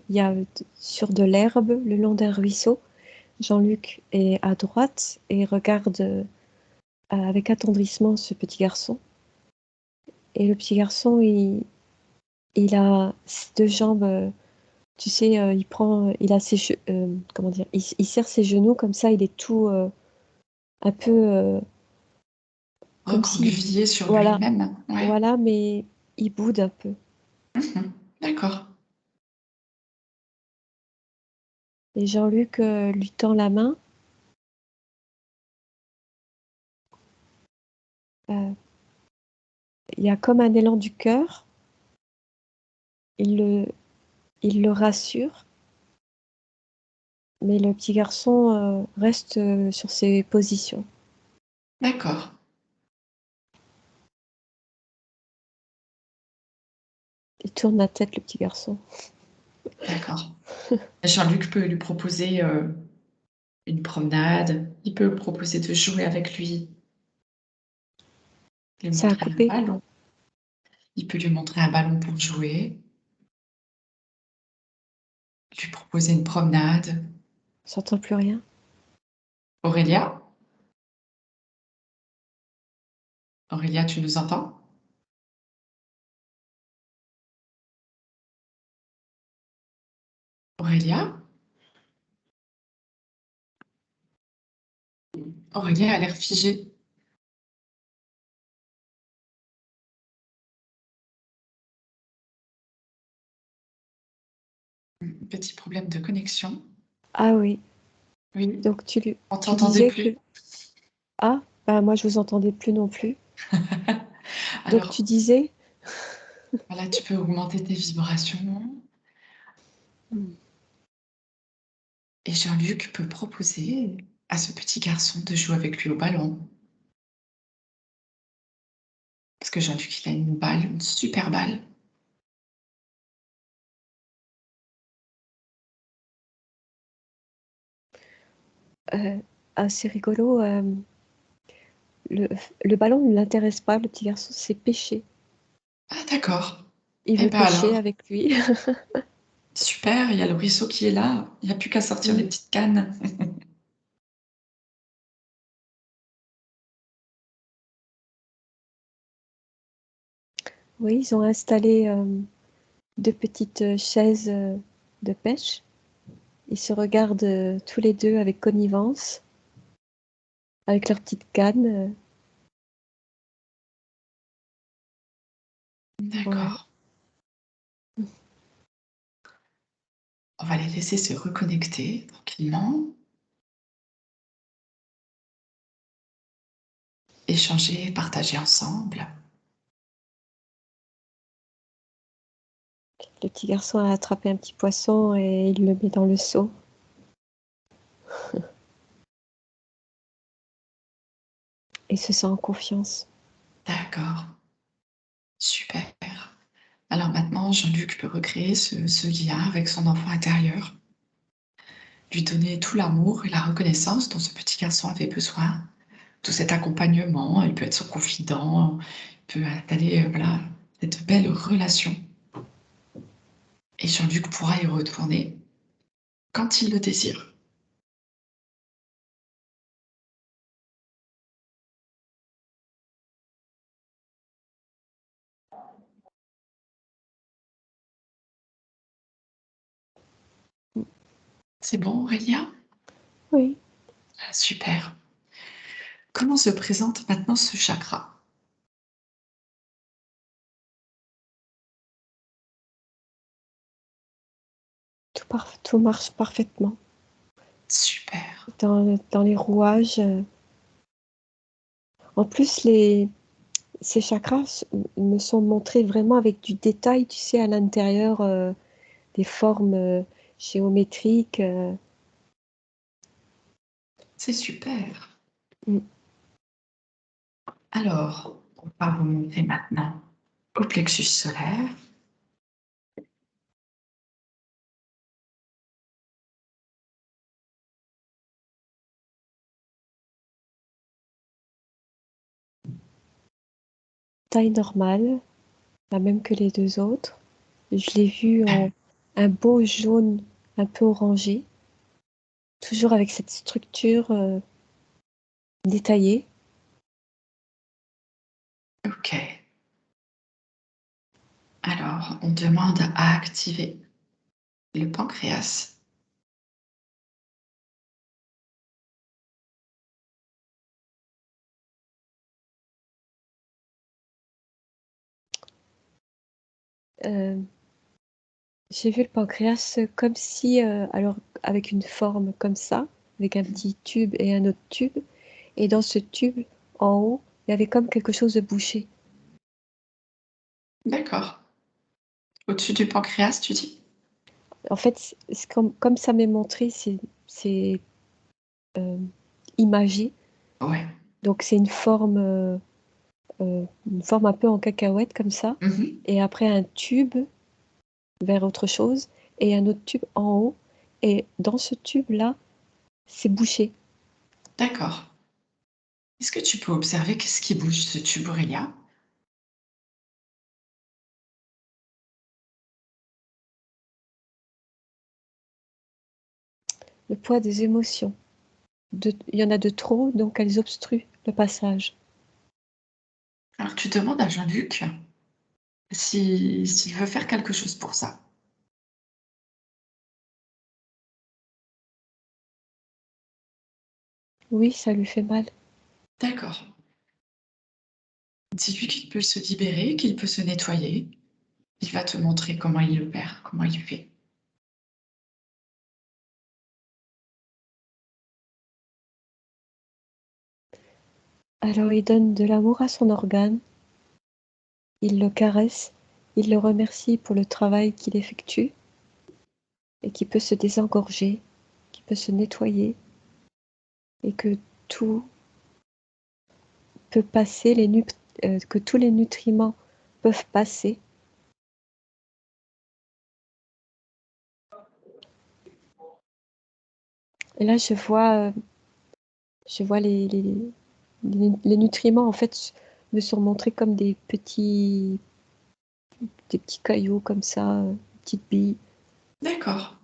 Il y a sur de l'herbe le long d'un ruisseau. Jean-Luc est à droite et regarde avec attendrissement ce petit garçon. Et le petit garçon, il a ses deux jambes, tu sais, il a comment dire, il serre ses genoux comme ça, il est tout un peu comme si, Recroquevillé sur voilà, lui-même. Ouais. voilà, mais il boude un peu. D'accord. Et Jean-Luc lui tend la main. euh, il y a comme un élan du cœur. Il le, il le rassure, mais le petit garçon reste sur ses positions. D'accord. Il tourne la tête, le petit garçon. D'accord. Jean-Luc peut lui proposer une promenade. Il peut proposer de jouer avec lui, lui Ça a montrer un coupé. ballon. Il peut lui montrer un ballon pour jouer, lui proposer une promenade. On s'entend plus rien. Aurélia? Aurélia, tu nous entends? Aurélia? Aurélia a l'air figée. Petit problème de connexion. Ah oui. Oui, Donc on tu t'entendait disais que... plus. Ah, bah moi je vous entendais plus non plus. Donc tu Alors, disais... voilà, tu peux augmenter tes vibrations. Et Jean-Luc peut proposer à ce petit garçon de jouer avec lui au ballon. Parce que Jean-Luc, il a une balle, une super balle. C'est rigolo. Le, le ballon ne l'intéresse pas, le petit garçon, c'est pêcher. Ah, d'accord. Il Eh veut ben pêcher alors, avec lui. super, il y a le ruisseau qui est là. Il n'y a plus qu'à sortir les Mm. petites cannes. Oui, ils ont installé 2 petites chaises de pêche. Ils se regardent tous les deux avec connivence, avec leurs petites cannes. Ouais. D'accord. On va les laisser se reconnecter tranquillement, échanger, partager ensemble. Le petit garçon a attrapé un petit poisson et il le met dans le seau. Et se sent en confiance. D'accord, super. Alors maintenant, Jean-Luc peut recréer ce lien avec son enfant intérieur, lui donner tout l'amour et la reconnaissance dont ce petit garçon avait besoin, tout cet accompagnement. Il peut être son confident, il peut installer voilà, cette belle relation. Et Jean-Luc pourra y retourner quand il le désire. C'est bon, Aurélia? Oui, Ah, super. Comment se présente maintenant ce chakra? tout marche parfaitement. Super. Dans les rouages. En plus, ces chakras me sont montrés vraiment avec du détail, tu sais, à l'intérieur, des formes géométriques. C'est super. Mm. Alors, on va remonter maintenant au plexus solaire. Taille normale, la même que les 2 autres. Je l'ai vu en un beau jaune un peu orangé, toujours avec cette structure détaillée. OK. Alors, on demande à activer le pancréas. Euh, J'ai vu le pancréas comme si, alors avec une forme comme ça, avec un petit tube et un autre tube, et dans ce tube, en haut, il y avait comme quelque chose de bouché. D'accord. Au-dessus du pancréas, tu dis? En fait, c'est comme ça m'est montré, c'est euh, imagé. Ouais. Donc c'est une forme un peu en cacahuète comme ça, Mmh. et après un tube vers autre chose, et un autre tube en haut, et dans ce tube-là, c'est bouché. D'accord. Est-ce que tu peux observer qu'est-ce qui bouge ce tube, Aurélia? Le poids des émotions. Il y en a de trop, donc elles obstruent le passage. Alors tu demandes à Jean-Luc s'il veut faire quelque chose pour ça. Oui, ça lui fait mal. D'accord. Dis-lui qu'il peut se libérer, qu'il peut se nettoyer. Il va te montrer comment il opère, comment il fait. Alors il donne de l'amour à son organe, il le caresse, il le remercie pour le travail qu'il effectue et qui peut se désengorger, qui peut se nettoyer et que tout peut passer, que tous les nutriments peuvent passer. Et là, je vois les nutriments en fait me sont montrés comme des petits cailloux comme ça, petites billes. D'accord.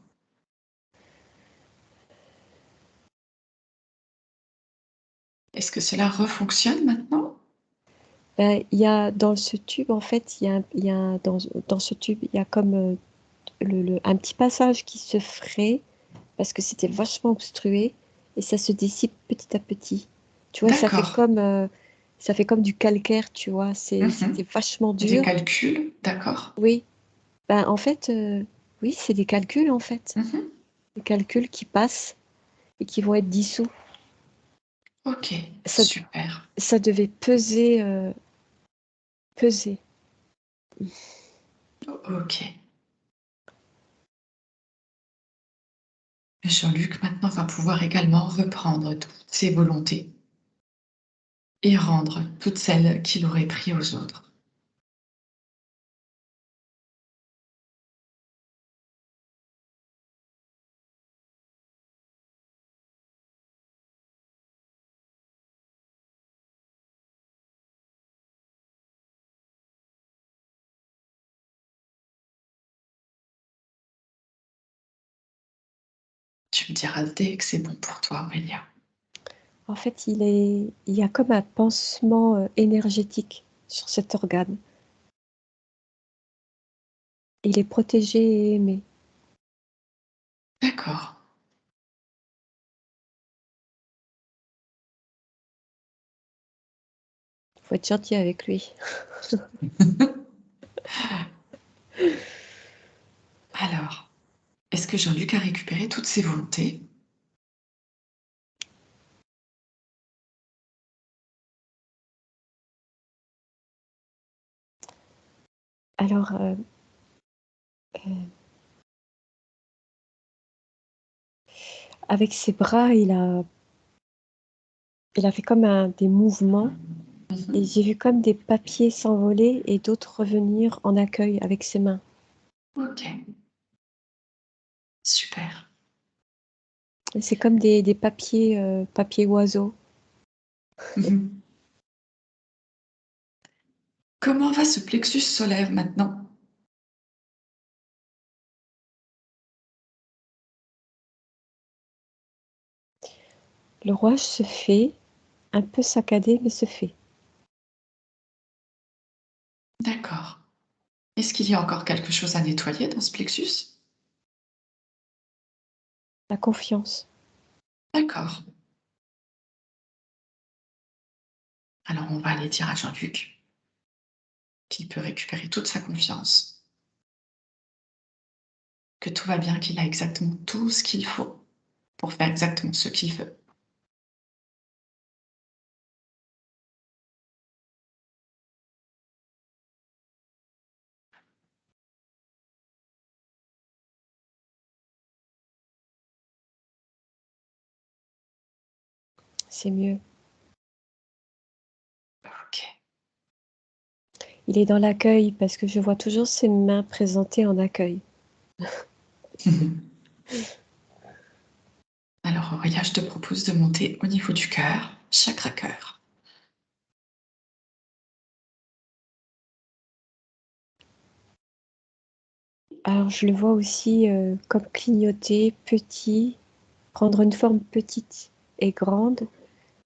Est-ce que cela refonctionne maintenant? Il y a dans ce tube, en fait, dans ce tube, il y a comme un petit passage qui se ferait parce que c'était vachement obstrué et ça se dissipe petit à petit. Tu vois, D'accord. ça fait comme du calcaire, tu vois. C'était Mhm. vachement Des dur. calculs, d'accord. Oui, ben, en fait, oui, c'est des calculs, en fait. Mhm. Des calculs qui passent et qui vont être dissous. Ok, Ça, super. ça devait peser. Ok. Jean-Luc maintenant va pouvoir également reprendre toutes ses volontés et rendre toutes celles qu'il aurait prises aux autres. Tu me diras dès que c'est bon pour toi, Aurélia. En fait, il y a comme un pansement énergétique sur cet organe. Il est protégé et aimé. D'accord. Faut être gentil avec lui. Alors, est-ce que Jean-Luc a récupéré toutes ses volontés? Alors, avec ses bras, il a fait comme des mouvements et Mhm. j'ai vu comme des papiers s'envoler et d'autres revenir en accueil avec ses mains. Ok, super. Et c'est comme des papiers oiseaux. Mhm. Comment va ce plexus solaire maintenant? Le rouage se fait, un peu saccadé, mais se fait. D'accord. Est-ce qu'il y a encore quelque chose à nettoyer dans ce plexus? La confiance. D'accord. Alors on va aller dire à Jean-Luc qu'il peut récupérer toute sa confiance, que tout va bien, qu'il a exactement tout ce qu'il faut pour faire exactement ce qu'il veut. C'est mieux. Ok. Il est dans l'accueil parce que je vois toujours ses mains présentées en accueil. Alors Aurélia, je te propose de monter au niveau du cœur, chakra cœur. Alors je le vois aussi comme clignoter, petit, prendre une forme petite et grande,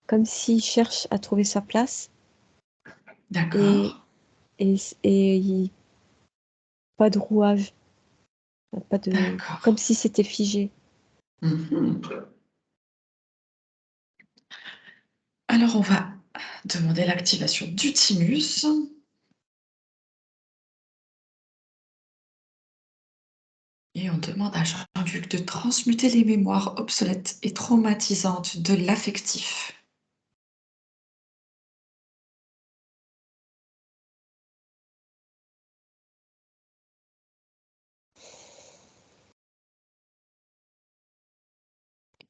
comme s'il cherche à trouver sa place et, D'accord, et pas de rouage, pas de, comme d'accord. si c'était figé. Mhm. Alors on va demander l'activation du thymus et on demande à Jean-Luc de transmuter les mémoires obsolètes et traumatisantes de l'affectif.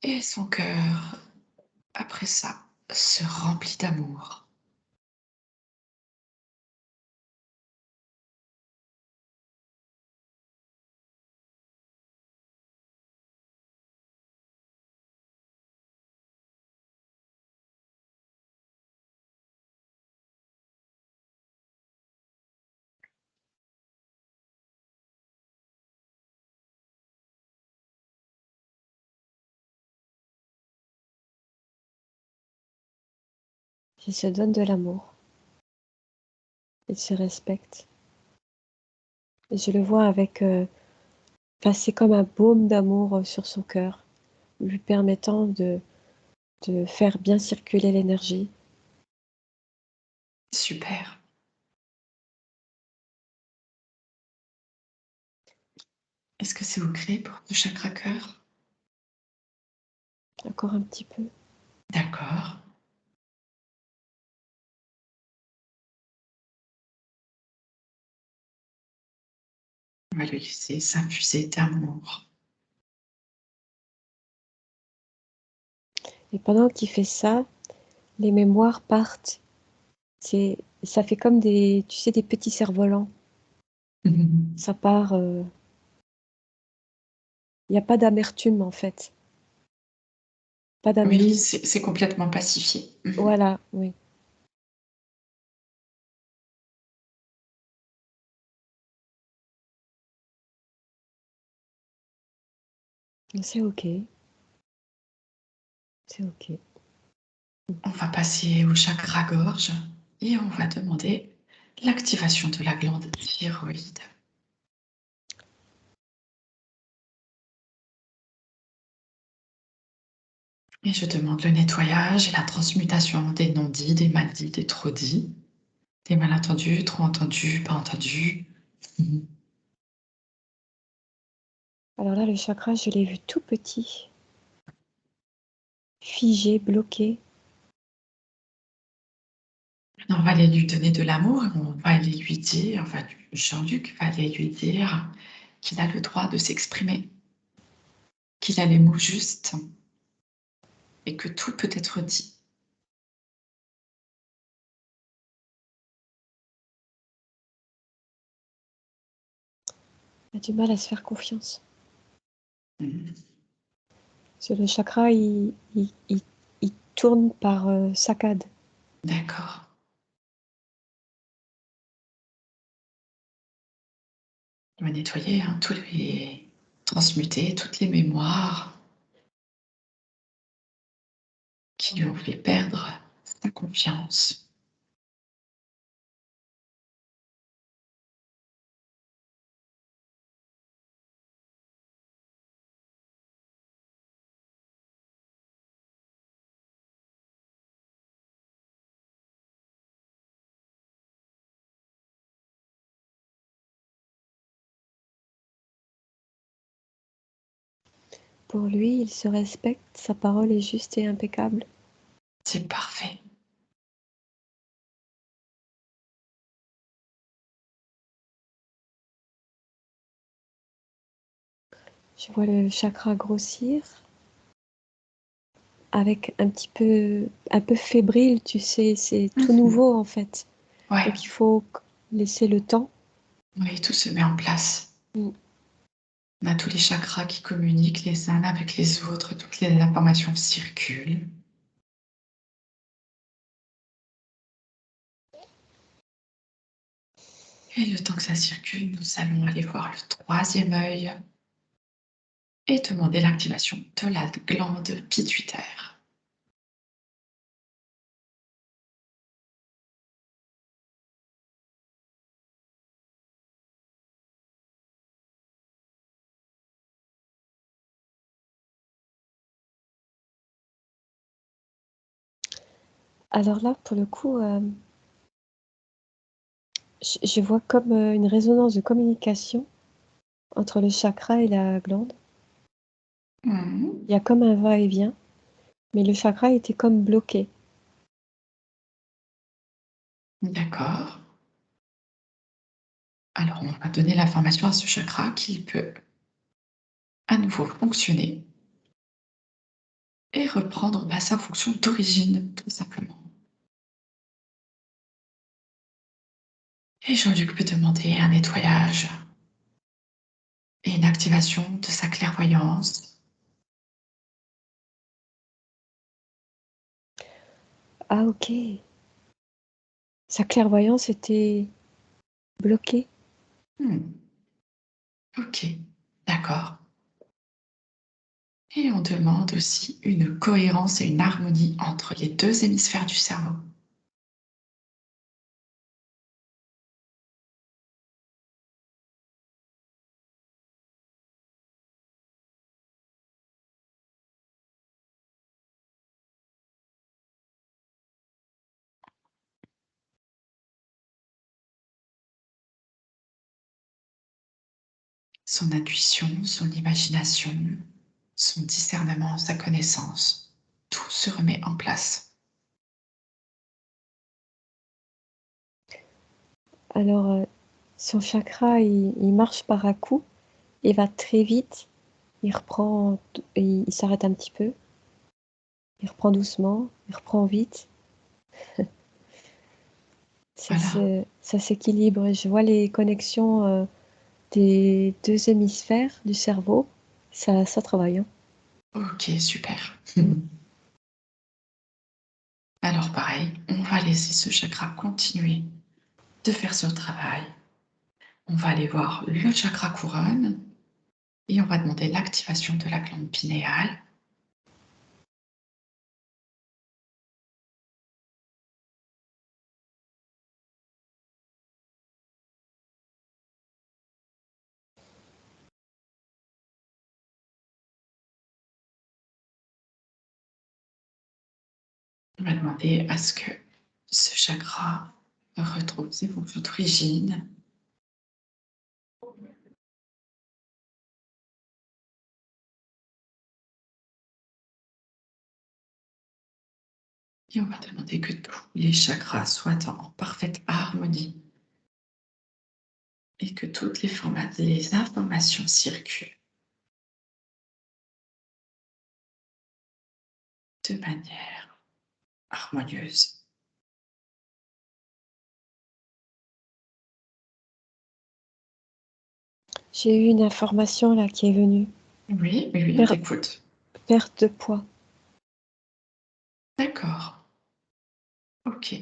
Et son cœur, après ça, se remplit d'amour. Il se donne de l'amour. il se respecte. Et je le vois avec, enfin, c'est comme un baume d'amour sur son cœur, lui permettant de faire bien circuler l'énergie. Super. Est-ce que c'est OK pour le chakra cœur? Encore un petit peu. D'accord. On va le laisser s'infuser d'amour. Et pendant qu'il fait ça, les mémoires partent. Ça fait comme des, tu sais, des petits cerfs-volants. Mmh. Ça part, il y a pas d'amertume, en fait. Pas Oui, d'amertume. c'est complètement pacifié. Mmh. Voilà, oui. C'est OK, c'est OK. On va passer au chakra gorge et on va demander l'activation de la glande thyroïde. Et je demande le nettoyage et la transmutation des non-dits, des mal-dits, des trop-dits, des malentendus, trop entendus, pas entendus. Mmh. Alors là, le chakra, je l'ai vu tout petit, figé, bloqué. On va aller lui donner de l'amour et on va aller lui dire, enfin, Jean-Luc va aller lui dire qu'il a le droit de s'exprimer, qu'il a les mots justes et que tout peut être dit. Il a du mal à se faire confiance. Mmh. Parce que le chakra, il tourne par saccades. D'accord. On va nettoyer, hein, tous les transmuter toutes les mémoires qui lui ont fait perdre sa confiance. Pour lui, il se respecte, sa parole est juste et impeccable. C'est parfait. Je vois le chakra grossir avec un peu fébrile, tu sais, c'est tout Mmh. nouveau en fait. Ouais, Donc il faut laisser le temps. oui, tout se met en place. Mm. On a tous les chakras qui communiquent les uns avec les autres, toutes les informations circulent. Et le temps que ça circule, nous allons aller voir le troisième œil et demander l'activation de la glande pituitaire. Alors là, pour le coup, je vois comme une résonance de communication entre le chakra et la glande. Mmh. Il y a comme un va-et-vient, mais le chakra était comme bloqué. D'accord. Alors, on va donner l'information à ce chakra qu'il peut à nouveau fonctionner et reprendre sa fonction d'origine, tout simplement. Et Jean-Luc peut demander un nettoyage et une activation de sa clairvoyance. Ah OK. Sa clairvoyance était bloquée. Hmm, ok, d'accord. Et on demande aussi une cohérence et une harmonie entre les deux hémisphères du cerveau. son intuition, son imagination, son discernement, sa connaissance. Tout se remet en place. Alors, son chakra, il marche par à-coups, il va très vite, il reprend il s'arrête un petit peu, il reprend doucement, il reprend vite. Voilà. Ça s'équilibre et je vois les connexions, des 2 hémisphères du cerveau. Ça travaille, hein. OK, super. Mmh. Alors pareil, on va laisser ce chakra continuer de faire son travail. On va aller voir le chakra couronne et on va demander l'activation de la glande pinéale. On va demander à ce que ce chakra retrouve ses fonctions d'origine. Et on va demander que tous les chakras soient en parfaite harmonie et que toutes les informations circulent de manière harmonieuse. J'ai eu une information là qui est venue. Oui, oui, oui, on Per t'écoute. Perte de poids. D'accord. OK.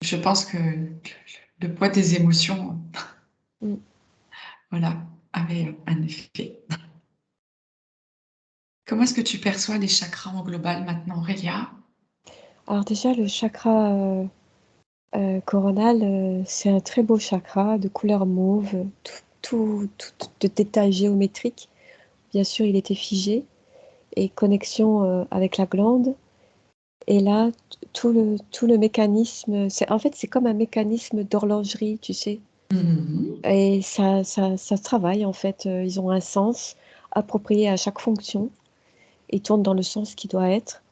Je pense que le poids des émotions, Mmh. voilà, avait un effet. Comment est-ce que tu perçois les chakras en global maintenant, Aurélia? Alors déjà le chakra, coronal, c'est un très beau chakra de couleur mauve, tout de détail géométrique. Bien sûr, il était figé et connexion, avec la glande et là, tout le mécanisme, c'est comme un mécanisme d'horlogerie, tu sais? Mmh. Et ça travaille en fait, ils ont un sens approprié à chaque fonction. Ils tournent dans le sens qui doit être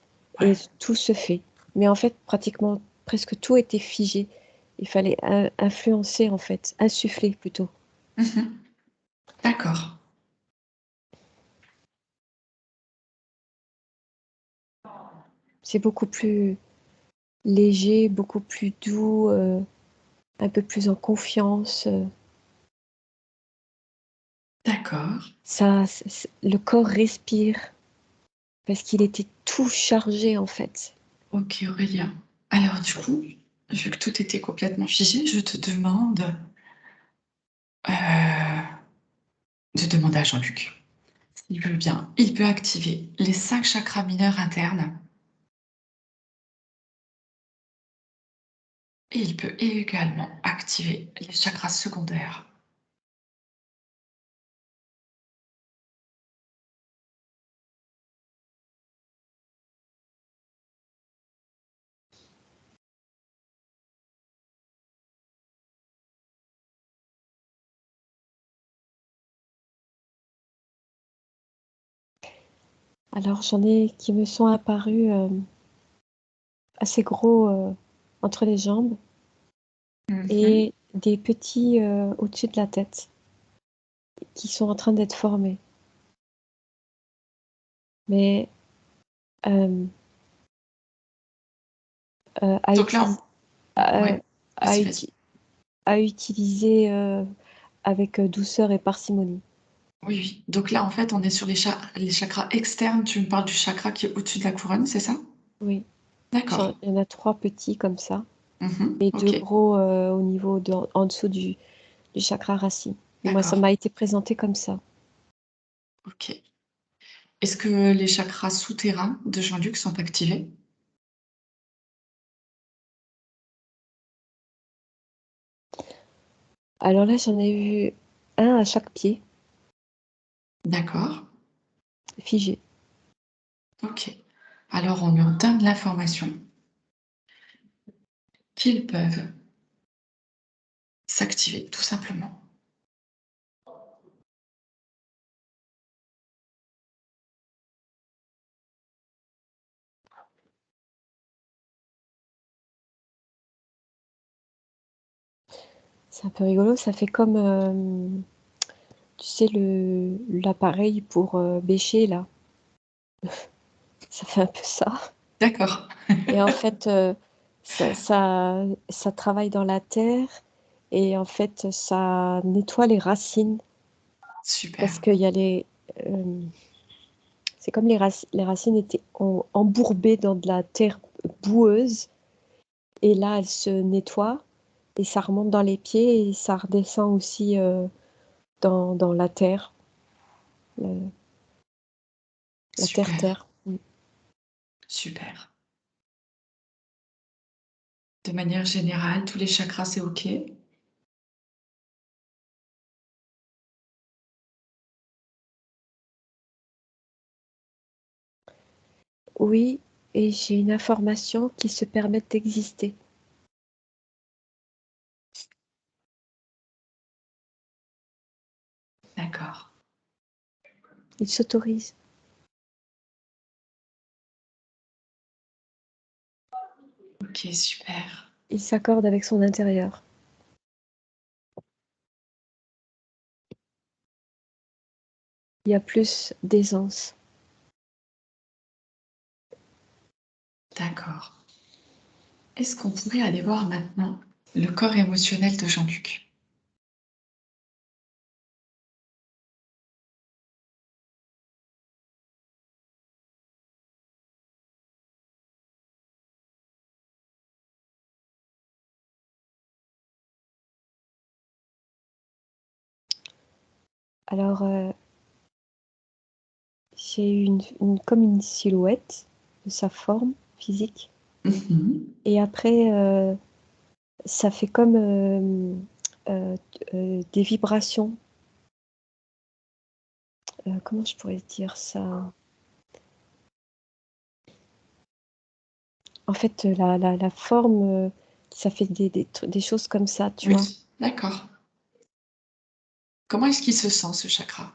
et Ouais. tout se fait. Mais en fait, pratiquement presque tout était figé. Il fallait influencer en fait, insuffler plutôt. Mmh. D'accord. C'est beaucoup plus léger, beaucoup plus doux, un peu plus en confiance, D'accord. ça le corps respire parce qu'il était tout chargé en fait. OK, Aurélia. Alors du coup, vu que tout était complètement figé, je te demande, de demander à Jean-Luc s'il veut bien. Il peut activer les 5 chakras mineurs internes et il peut également activer les chakras secondaires. Alors j'en ai qui me sont apparus, assez gros, entre les jambes Mmh. et des petits, au-dessus de la tête qui sont en train d'être formés. Mais, hem, à Donc là, utiliser à ouais, à vas-y, vas-y. uti à utiliser, avec, douceur et parcimonie. Oui, oui. Donc là, en fait, on est sur les chakras externes. Tu me parles du chakra qui est au-dessus de la couronne, c'est ça? Oui, D'accord. il y en a 3 petits comme ça Mmh. et 2 OK, gros, au niveau en dessous du chakra racine. Et moi, ça d'accord. m'a été présenté comme ça. OK. Est-ce que les chakras souterrains de Jean-Luc sont activés? Alors là, j'en ai vu un à chaque pied, D'accord. figé. OK. Alors on leur donne l'information qu'ils peuvent s'activer, tout simplement. C'est un peu rigolo, ça fait comme, tu sais l'appareil pour, bêcher là? Ça fait un peu ça D'accord. et en fait, ça travaille dans la terre et en fait, ça nettoie les racines parce Super, qu'il y a hem, c'est comme les racines étaient embourbées dans de la terre boueuse et là, elles se nettoient et ça remonte dans les pieds et ça redescend aussi, dans la terre, le la super, terre-terre. Mmh. super. De manière générale, tous les chakras, c'est OK? Oui et j'ai une information qui se permettent d'exister. D'accord. Ils s'autorisent. OK, super. Il s'accorde avec son intérieur. Il y a plus d'aisance. D'accord. Est-ce qu'on pourrait aller voir maintenant le corps émotionnel de Jean-Luc? Alors, j'ai comme une silhouette de sa forme physique Mmh. et après, ça fait comme, des vibrations. Comment je pourrais dire ça? En fait, la forme, ça fait des choses comme ça, tu vois? Oui, d'accord. Comment est-ce qu'il se sent ce chakra?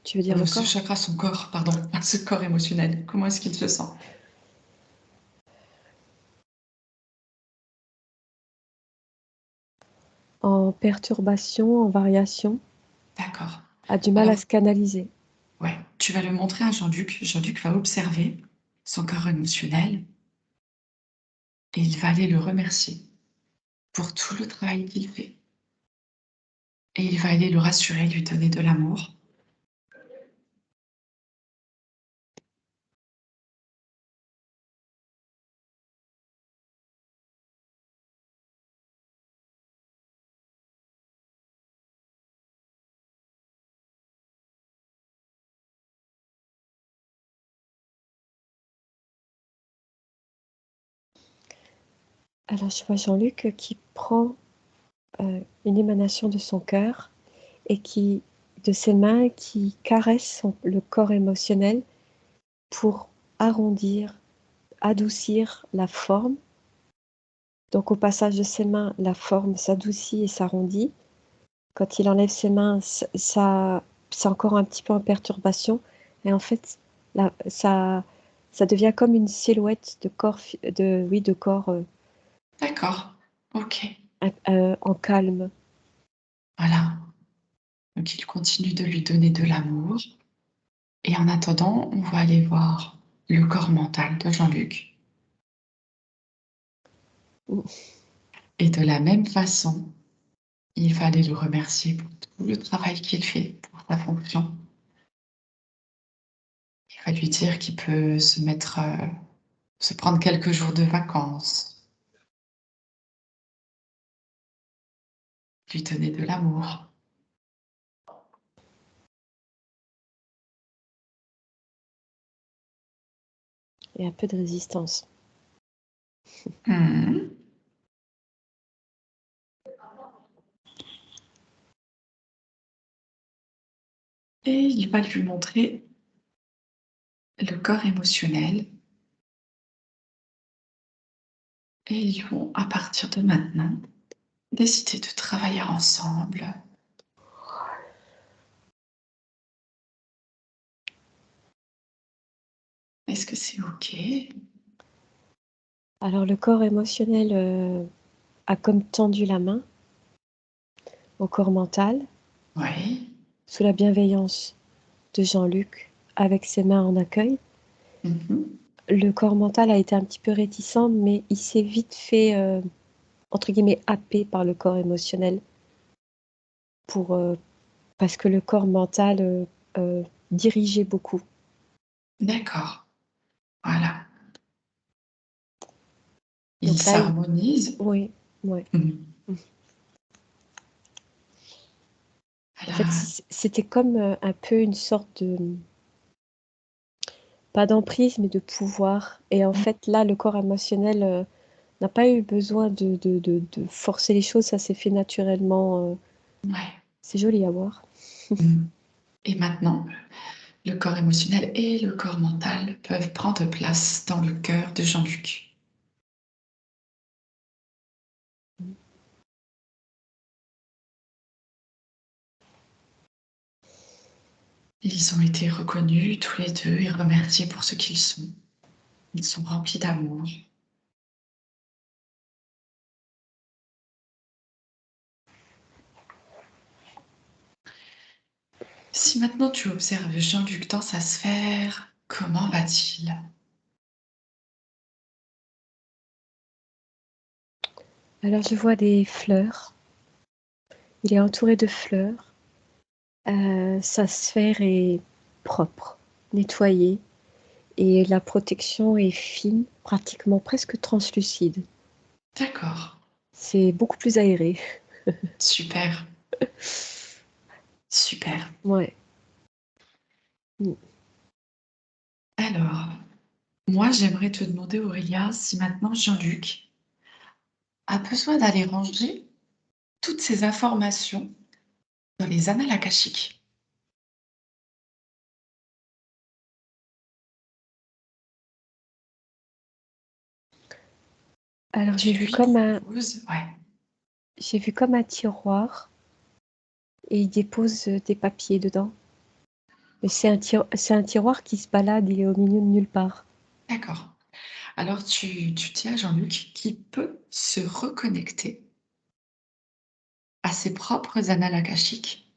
Tu veux dire le Ce corps? chakra, son corps, pardon, ce corps émotionnel, comment est-ce qu'il se sent? En perturbation, en variation, D'accord. a du mal à Alors se canaliser. ouais, tu vas le montrer à Jean-Luc. Jean-Luc va observer son corps émotionnel et il va aller le remercier pour tout le travail qu'il fait et il va aller le rassurer, lui donner de l'amour. Alors je vois Jean-Luc, qui prend, une émanation de son cœur et qui de ses mains qui caresse le corps émotionnel pour arrondir, adoucir la forme. Donc au passage de ses mains, la forme s'adoucit et s'arrondit. Quand il enlève ses mains, c'est encore un petit peu en perturbation et en fait, ça devient comme une silhouette de corps de corps, D'accord, OK, en calme. voilà. Donc il continue de lui donner de l'amour et en attendant, on va aller voir le corps mental de Jean-Luc Mmh. et de la même façon, il va aller le remercier pour tout le travail qu'il fait pour sa fonction. Il va lui dire qu'il peut se mettre, se prendre quelques jours de vacances, lui donner de l'amour. Et un peu de résistance. Mmh. Et il va lui montrer le corps émotionnel et ils vont, à partir de maintenant, décider de travailler ensemble. Est-ce que c'est OK? Alors le corps émotionnel, a comme tendu la main au corps mental, Oui. sous la bienveillance de Jean-Luc, avec ses mains en accueil. Mhm. Le corps mental a été un petit peu réticent, mais il s'est vite fait, entre guillemets, happer par le corps émotionnel pour, parce que le corps mental dirigeait beaucoup. D'accord. Voilà. Il Donc là, s'harmonise. oui, ouais. Mhm. En fait, Alors, c'était comme un peu une sorte de, pas d'emprise, mais de pouvoir. Et en fait, là, le corps émotionnel n'a pas eu besoin de forcer les choses, ça s'est fait naturellement. ouais. C'est joli à voir. Mhm. Et maintenant, le corps émotionnel et le corps mental peuvent prendre place dans le cœur de Jean-Luc. Ils ont été reconnus tous les deux et remerciés pour ce qu'ils sont. Ils sont remplis d'amour. Si maintenant tu observes Jean-Luc dans sa sphère, comment va-t-il? Alors, je vois des fleurs. Il est entouré de fleurs. Sa sphère est propre, nettoyée, et la protection est fine, pratiquement presque translucide. D'accord, C'est beaucoup plus aéré. super, super. Ouais. Mm. Alors, moi j'aimerais te demander, Aurélia, si maintenant Jean-Luc a besoin d'aller ranger toutes ces informations dans les annales akashiques. Alors, Tu lui proposes, ouais, j'ai vu comme un tiroir et il dépose des papiers dedans. Mais c'est un tiroir qui se balade, il est au milieu de nulle part. d'accord. Alors tu dis à Jean-Luc qu'il peut se reconnecter à ses propres annales akashiques,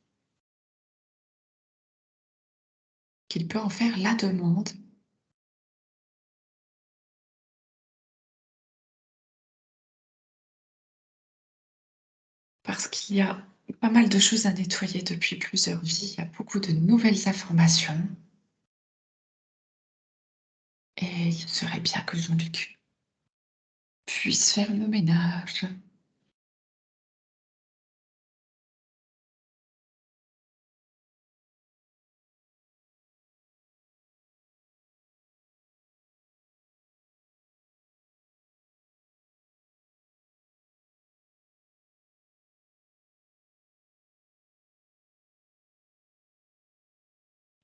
qu'il peut en faire la demande. Parce qu'il y a pas mal de choses à nettoyer depuis plusieurs vies. Il y a beaucoup de nouvelles informations. Et il serait bien que Jean-Luc puisse faire le ménage.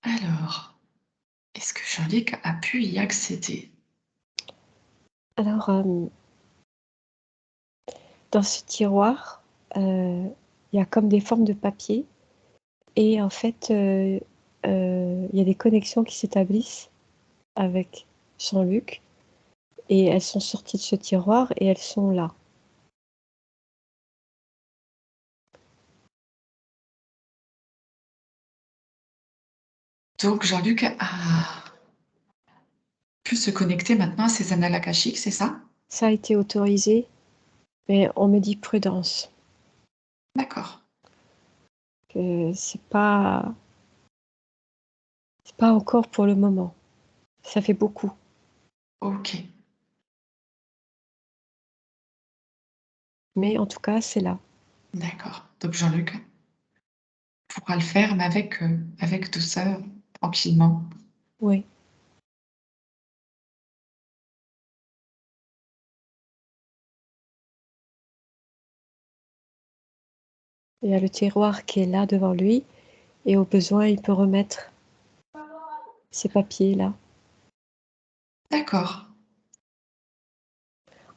Alors, est-ce que Jean-Luc a pu y accéder? Alors, dans ce tiroir, il y a comme des formes de papier et en fait, il y a des connexions qui s'établissent avec Jean-Luc et elles sont sorties de ce tiroir et elles sont là. Donc Jean-Luc a pu se connecter maintenant à ses annales akashiques, c'est ça? Ça a été autorisé, mais on me dit prudence, D'accord. que c'est pas encore pour le moment. Ça fait beaucoup, Ok, mais en tout cas, c'est là. d'accord. Donc Jean-Luc pourra le faire, mais avec douceur, tranquillement. Oui. Il y a le tiroir qui est là devant lui et au besoin, il peut remettre ces papiers là. D'accord.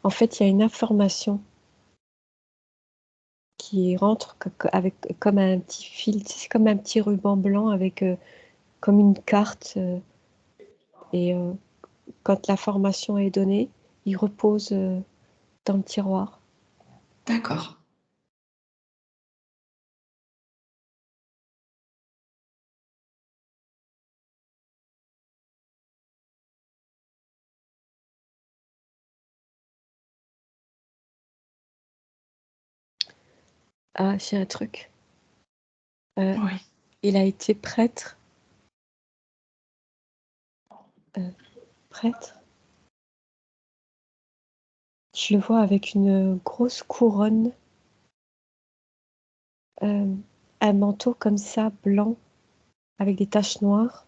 En fait, il y a une information qui rentre avec comme un petit fil, c'est comme un petit ruban blanc avec comme une carte et quand l'information est donnée, il repose dans le tiroir. D'accord. Ah, j'ai un truc. Oui. Il a été prêtre. Prêtre. Je le vois avec une grosse couronne, un manteau comme ça, blanc, avec des taches noires,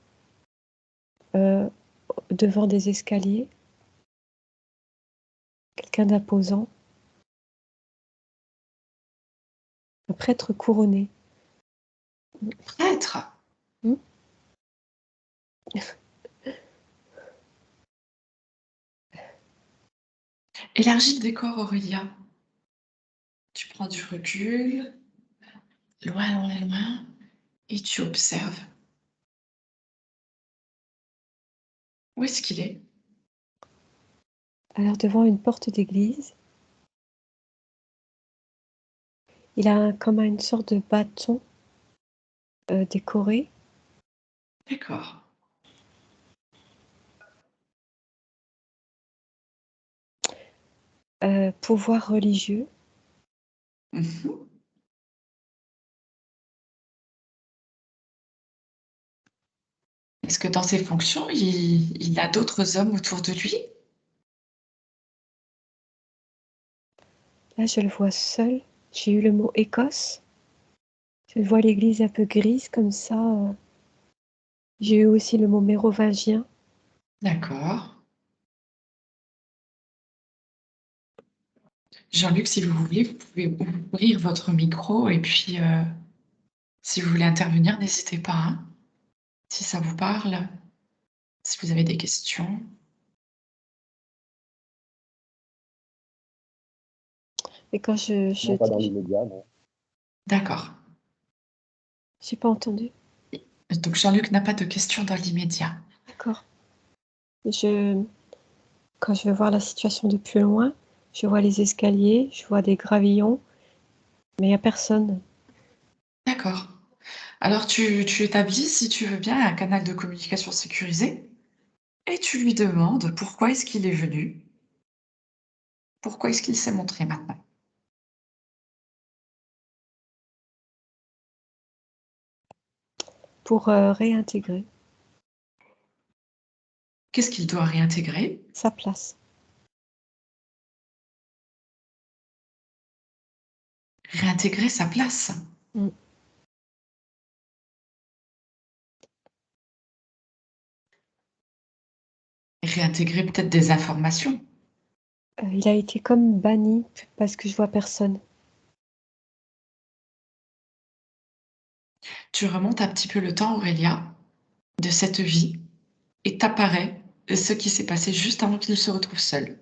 devant des escaliers. Quelqu'un d'imposant. Un prêtre couronné. Prêtre. Hmm. Élargis le décor, Aurélia. Tu prends du recul, loin, loin, loin, et tu observes. Où est-ce qu'il est? Alors devant une porte d'église, il a comme une sorte de bâton décoré. D'accord. Pouvoir religieux. Mhm. Est-ce que dans ses fonctions, il a d'autres hommes autour de lui? Là, je le vois seul. J'ai eu le mot Écosse. Je vois l'église un peu grise comme ça. J'ai eu aussi le mot mérovingien. D'accord. Jean-Luc, si vous voulez, vous pouvez ouvrir votre micro et puis si vous voulez intervenir, n'hésitez pas, hein, si ça vous parle, si vous avez des questions. Et quand Non, pas dans l'immédiat, non. D'accord. j'ai pas entendu. Donc Jean-Luc n'a pas de questions dans l'immédiat. D'accord. Quand je vais voir la situation de plus loin, je vois les escaliers, je vois des gravillons, mais il n'y a personne. D'accord. Alors tu établis, si tu veux bien, un canal de communication sécurisé et tu lui demandes pourquoi est-ce qu'il est venu, pourquoi est-ce qu'il s'est montré maintenant. Pour réintégrer Qu'est-ce qu'il doit réintégrer? sa place. Réintégrer sa place. Mm. Réintégrer peut-être des informations. Il a été comme banni parce que je vois personne. Tu remontes un petit peu le temps, Aurélia, de cette vie et t'apparaît ce qui s'est passé juste avant qu'il se retrouve seul.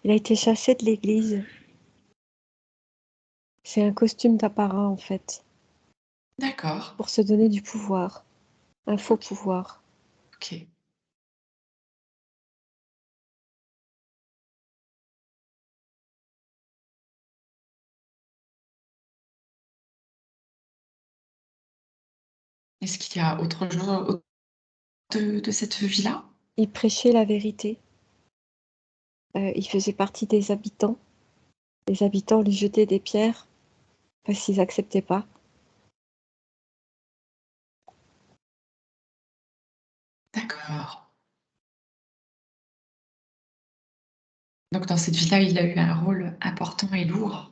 Il a été chassé de l'église. C'est un costume d'apparat en fait, D'accord. pour se donner du pouvoir, un faux Ok. pouvoir. Ok. Est-ce qu'il y a autre chose de cette vie-là? Il prêchait la vérité. Il faisait partie des habitants. Les habitants lui jetaient des pierres parce qu'ils n'acceptaient pas. D'accord. Donc dans cette vie-là, il a eu un rôle important et lourd.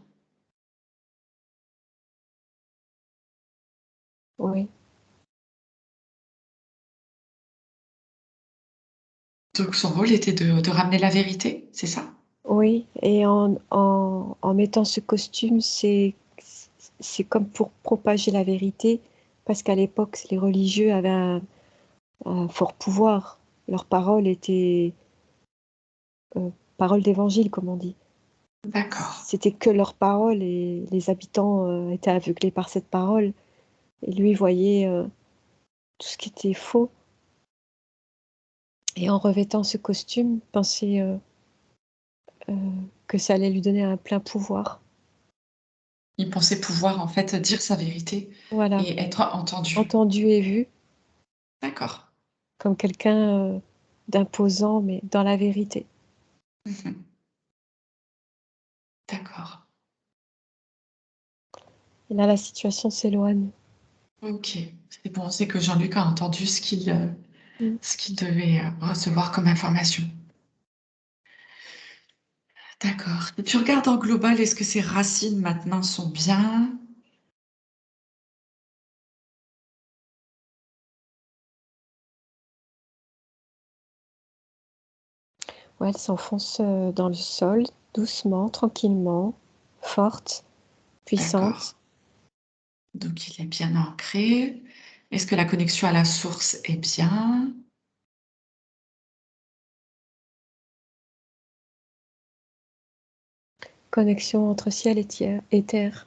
Oui, Donc son rôle était de ramener la vérité, c'est ça? oui. Et en mettant ce costume, c'est comme pour propager la vérité, parce qu'à l'époque, les religieux avaient un fort pouvoir. Leurs paroles étaient paroles d'évangile, comme on dit. D'accord. C'était que leurs paroles et les habitants étaient aveuglés par cette parole. Et lui voyait tout ce qui était faux. Et en revêtant ce costume, penser que ça allait lui donner un plein pouvoir. Il pensait pouvoir, en fait, dire sa vérité Voilà, et être entendu. entendu et vu D'accord. comme quelqu'un d'imposant, mais dans la vérité. Mmh. D'accord. Et là, la situation s'éloigne. OK. C'est bon, c'est que Jean-Luc a entendu Mm. ce qu'il devait, recevoir comme information. D'accord. Et tu regardes en global, est-ce que ses racines maintenant sont bien? Ouais, elle s'enfonce dans le sol, doucement, tranquillement, forte, D'accord. puissante. Donc il est bien ancré. Est-ce que la connexion à la source est bien? Connexion entre ciel et terre.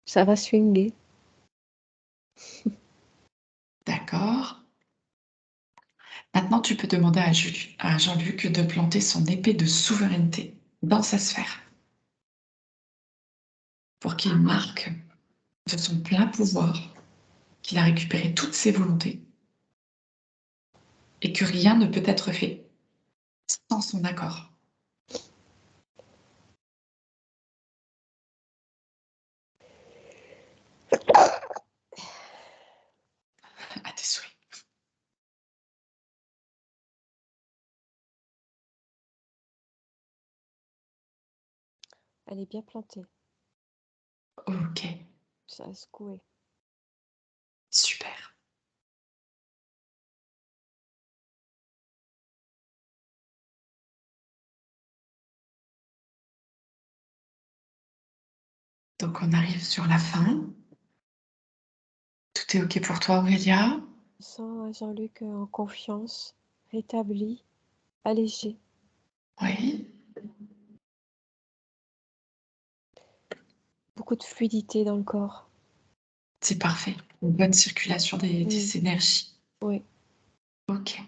Ça va swinguer. D'accord. Maintenant, tu peux demander à Jean-Luc de planter son épée de souveraineté dans sa sphère pour qu'il marque de son plein pouvoir qu'il a récupéré toutes ses volontés et que rien ne peut être fait sans son accord. À tes souhaits. Elle est bien plantée. Ok, Ça a secoué. super. Donc on arrive sur la fin. Tout est ok pour toi, Aurélia? Je sens Jean-Luc en confiance, rétabli, allégé. Oui, Beaucoup de fluidité dans le corps. c'est parfait. Une bonne circulation des énergies. Oui. Ok.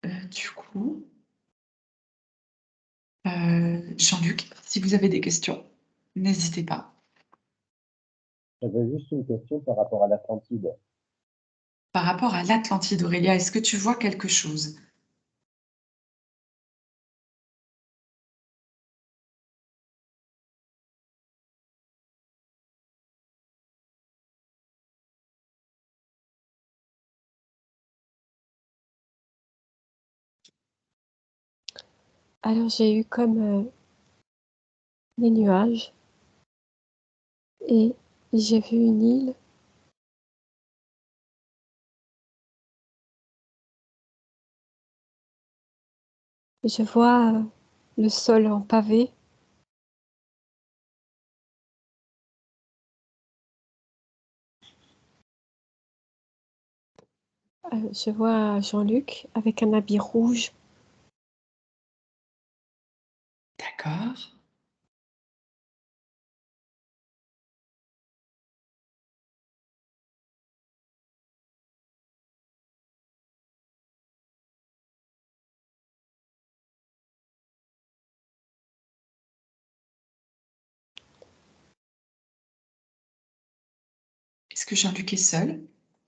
Du coup, Jean-Luc, si vous avez des questions, n'hésitez pas. J'avais juste une question par rapport à l'Atlantide. Par rapport à l'Atlantide, Aurélia, est-ce que tu vois quelque chose? Alors j'ai eu comme des nuages et j'ai vu une île. Je vois le sol en pavé. Je vois Jean-Luc avec un habit rouge. D'accord. Est-ce que Jean-Luc est seul?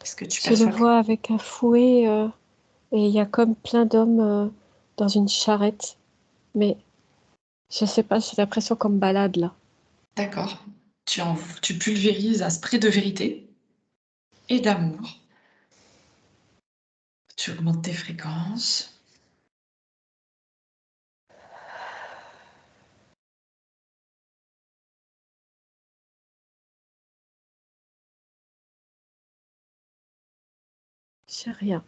Est-ce que tu Je le perçois que... vois avec un fouet et il y a comme plein d'hommes dans une charrette. Mais je sais pas, j'ai l'impression qu'on me balade là. D'accord. Tu pulvérises un spray de vérité et d'amour. Tu augmentes tes fréquences. J'ai rien.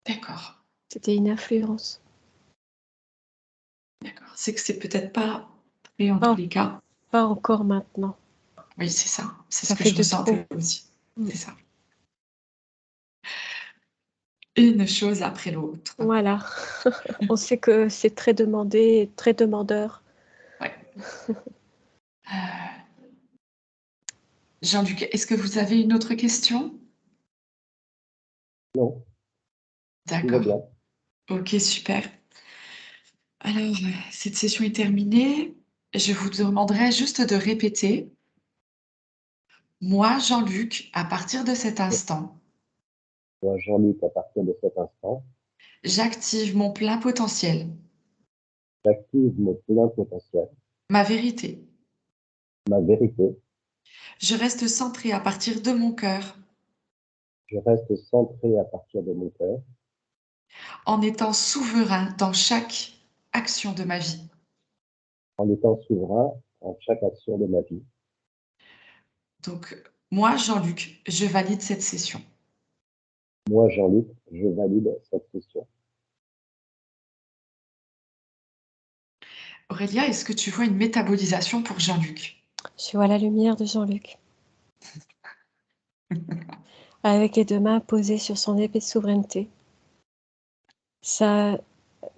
D'accord. C'était une influence. D'accord. C'est que c'est peut-être pas prêt en tous Pas, les cas. pas encore maintenant. Oui, c'est ça. C'est ce Ça que fait je de ressens un trop. peu aussi. Mm. C'est ça. Une chose après l'autre. Voilà. On sait que c'est très demandé, très demandeur. Ouais. Jean-Luc, est-ce que vous avez une autre question? Non, tout va D'accord. bien. Ok, super. Alors, cette session est terminée. Je vous demanderai juste de répéter. Moi, Jean-Luc, à partir de cet instant, Moi, Jean-Luc, à partir de cet instant, j'active mon plein potentiel, j'active mon plein potentiel, ma vérité. ma vérité. Je reste centré à partir de mon cœur, Je reste centré à partir de mon cœur, en étant souverain dans chaque action de ma vie. en étant souverain en chaque action de ma vie. Donc, moi, Jean-Luc, je valide cette session. Moi, Jean-Luc, je valide cette session. Aurélia, est-ce que tu vois une métabolisation pour Jean-Luc? Je vois la lumière de Jean-Luc, avec les deux mains posées sur son épée de souveraineté. Sa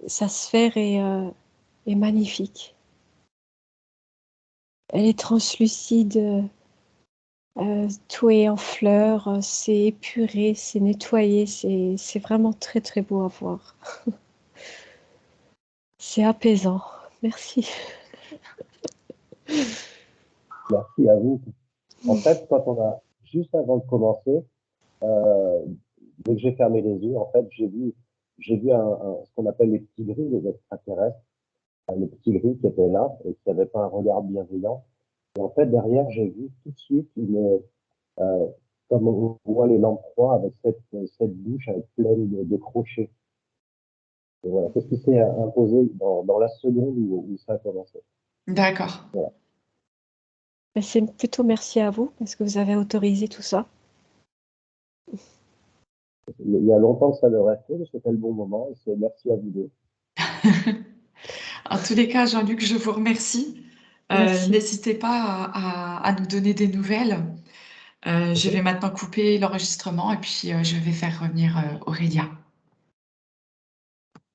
sphère est magnifique. Elle est translucide, tout est en fleurs, c'est épuré, c'est nettoyé, c'est vraiment très très beau à voir. C'est apaisant. Merci. Merci à vous. En fait, juste avant de commencer, euh, dès que j'ai fermé les yeux, en fait, j'ai vu ce qu'on appelle les petits gris, les extraterrestres, les petits gris qui étaient là et qui n'avaient pas un regard bienveillant. Et en fait, derrière, j'ai vu tout de suite euh, comme on voit les lamproies avec cette bouche avec pleine de crochets. Et voilà, qu'est-ce qui s'est imposé dans la seconde où ça a commencé. D'accord. Voilà. C'est plutôt merci à vous parce que vous avez autorisé tout ça. Il y a longtemps que ça devrait fait, mais c'était le bon moment. Et c'est merci à vous deux. En tous les cas, Jean-Luc, je vous remercie. Merci. N'hésitez pas à nous donner des nouvelles. Je Ok. vais maintenant couper l'enregistrement et puis je vais faire revenir Aurélia.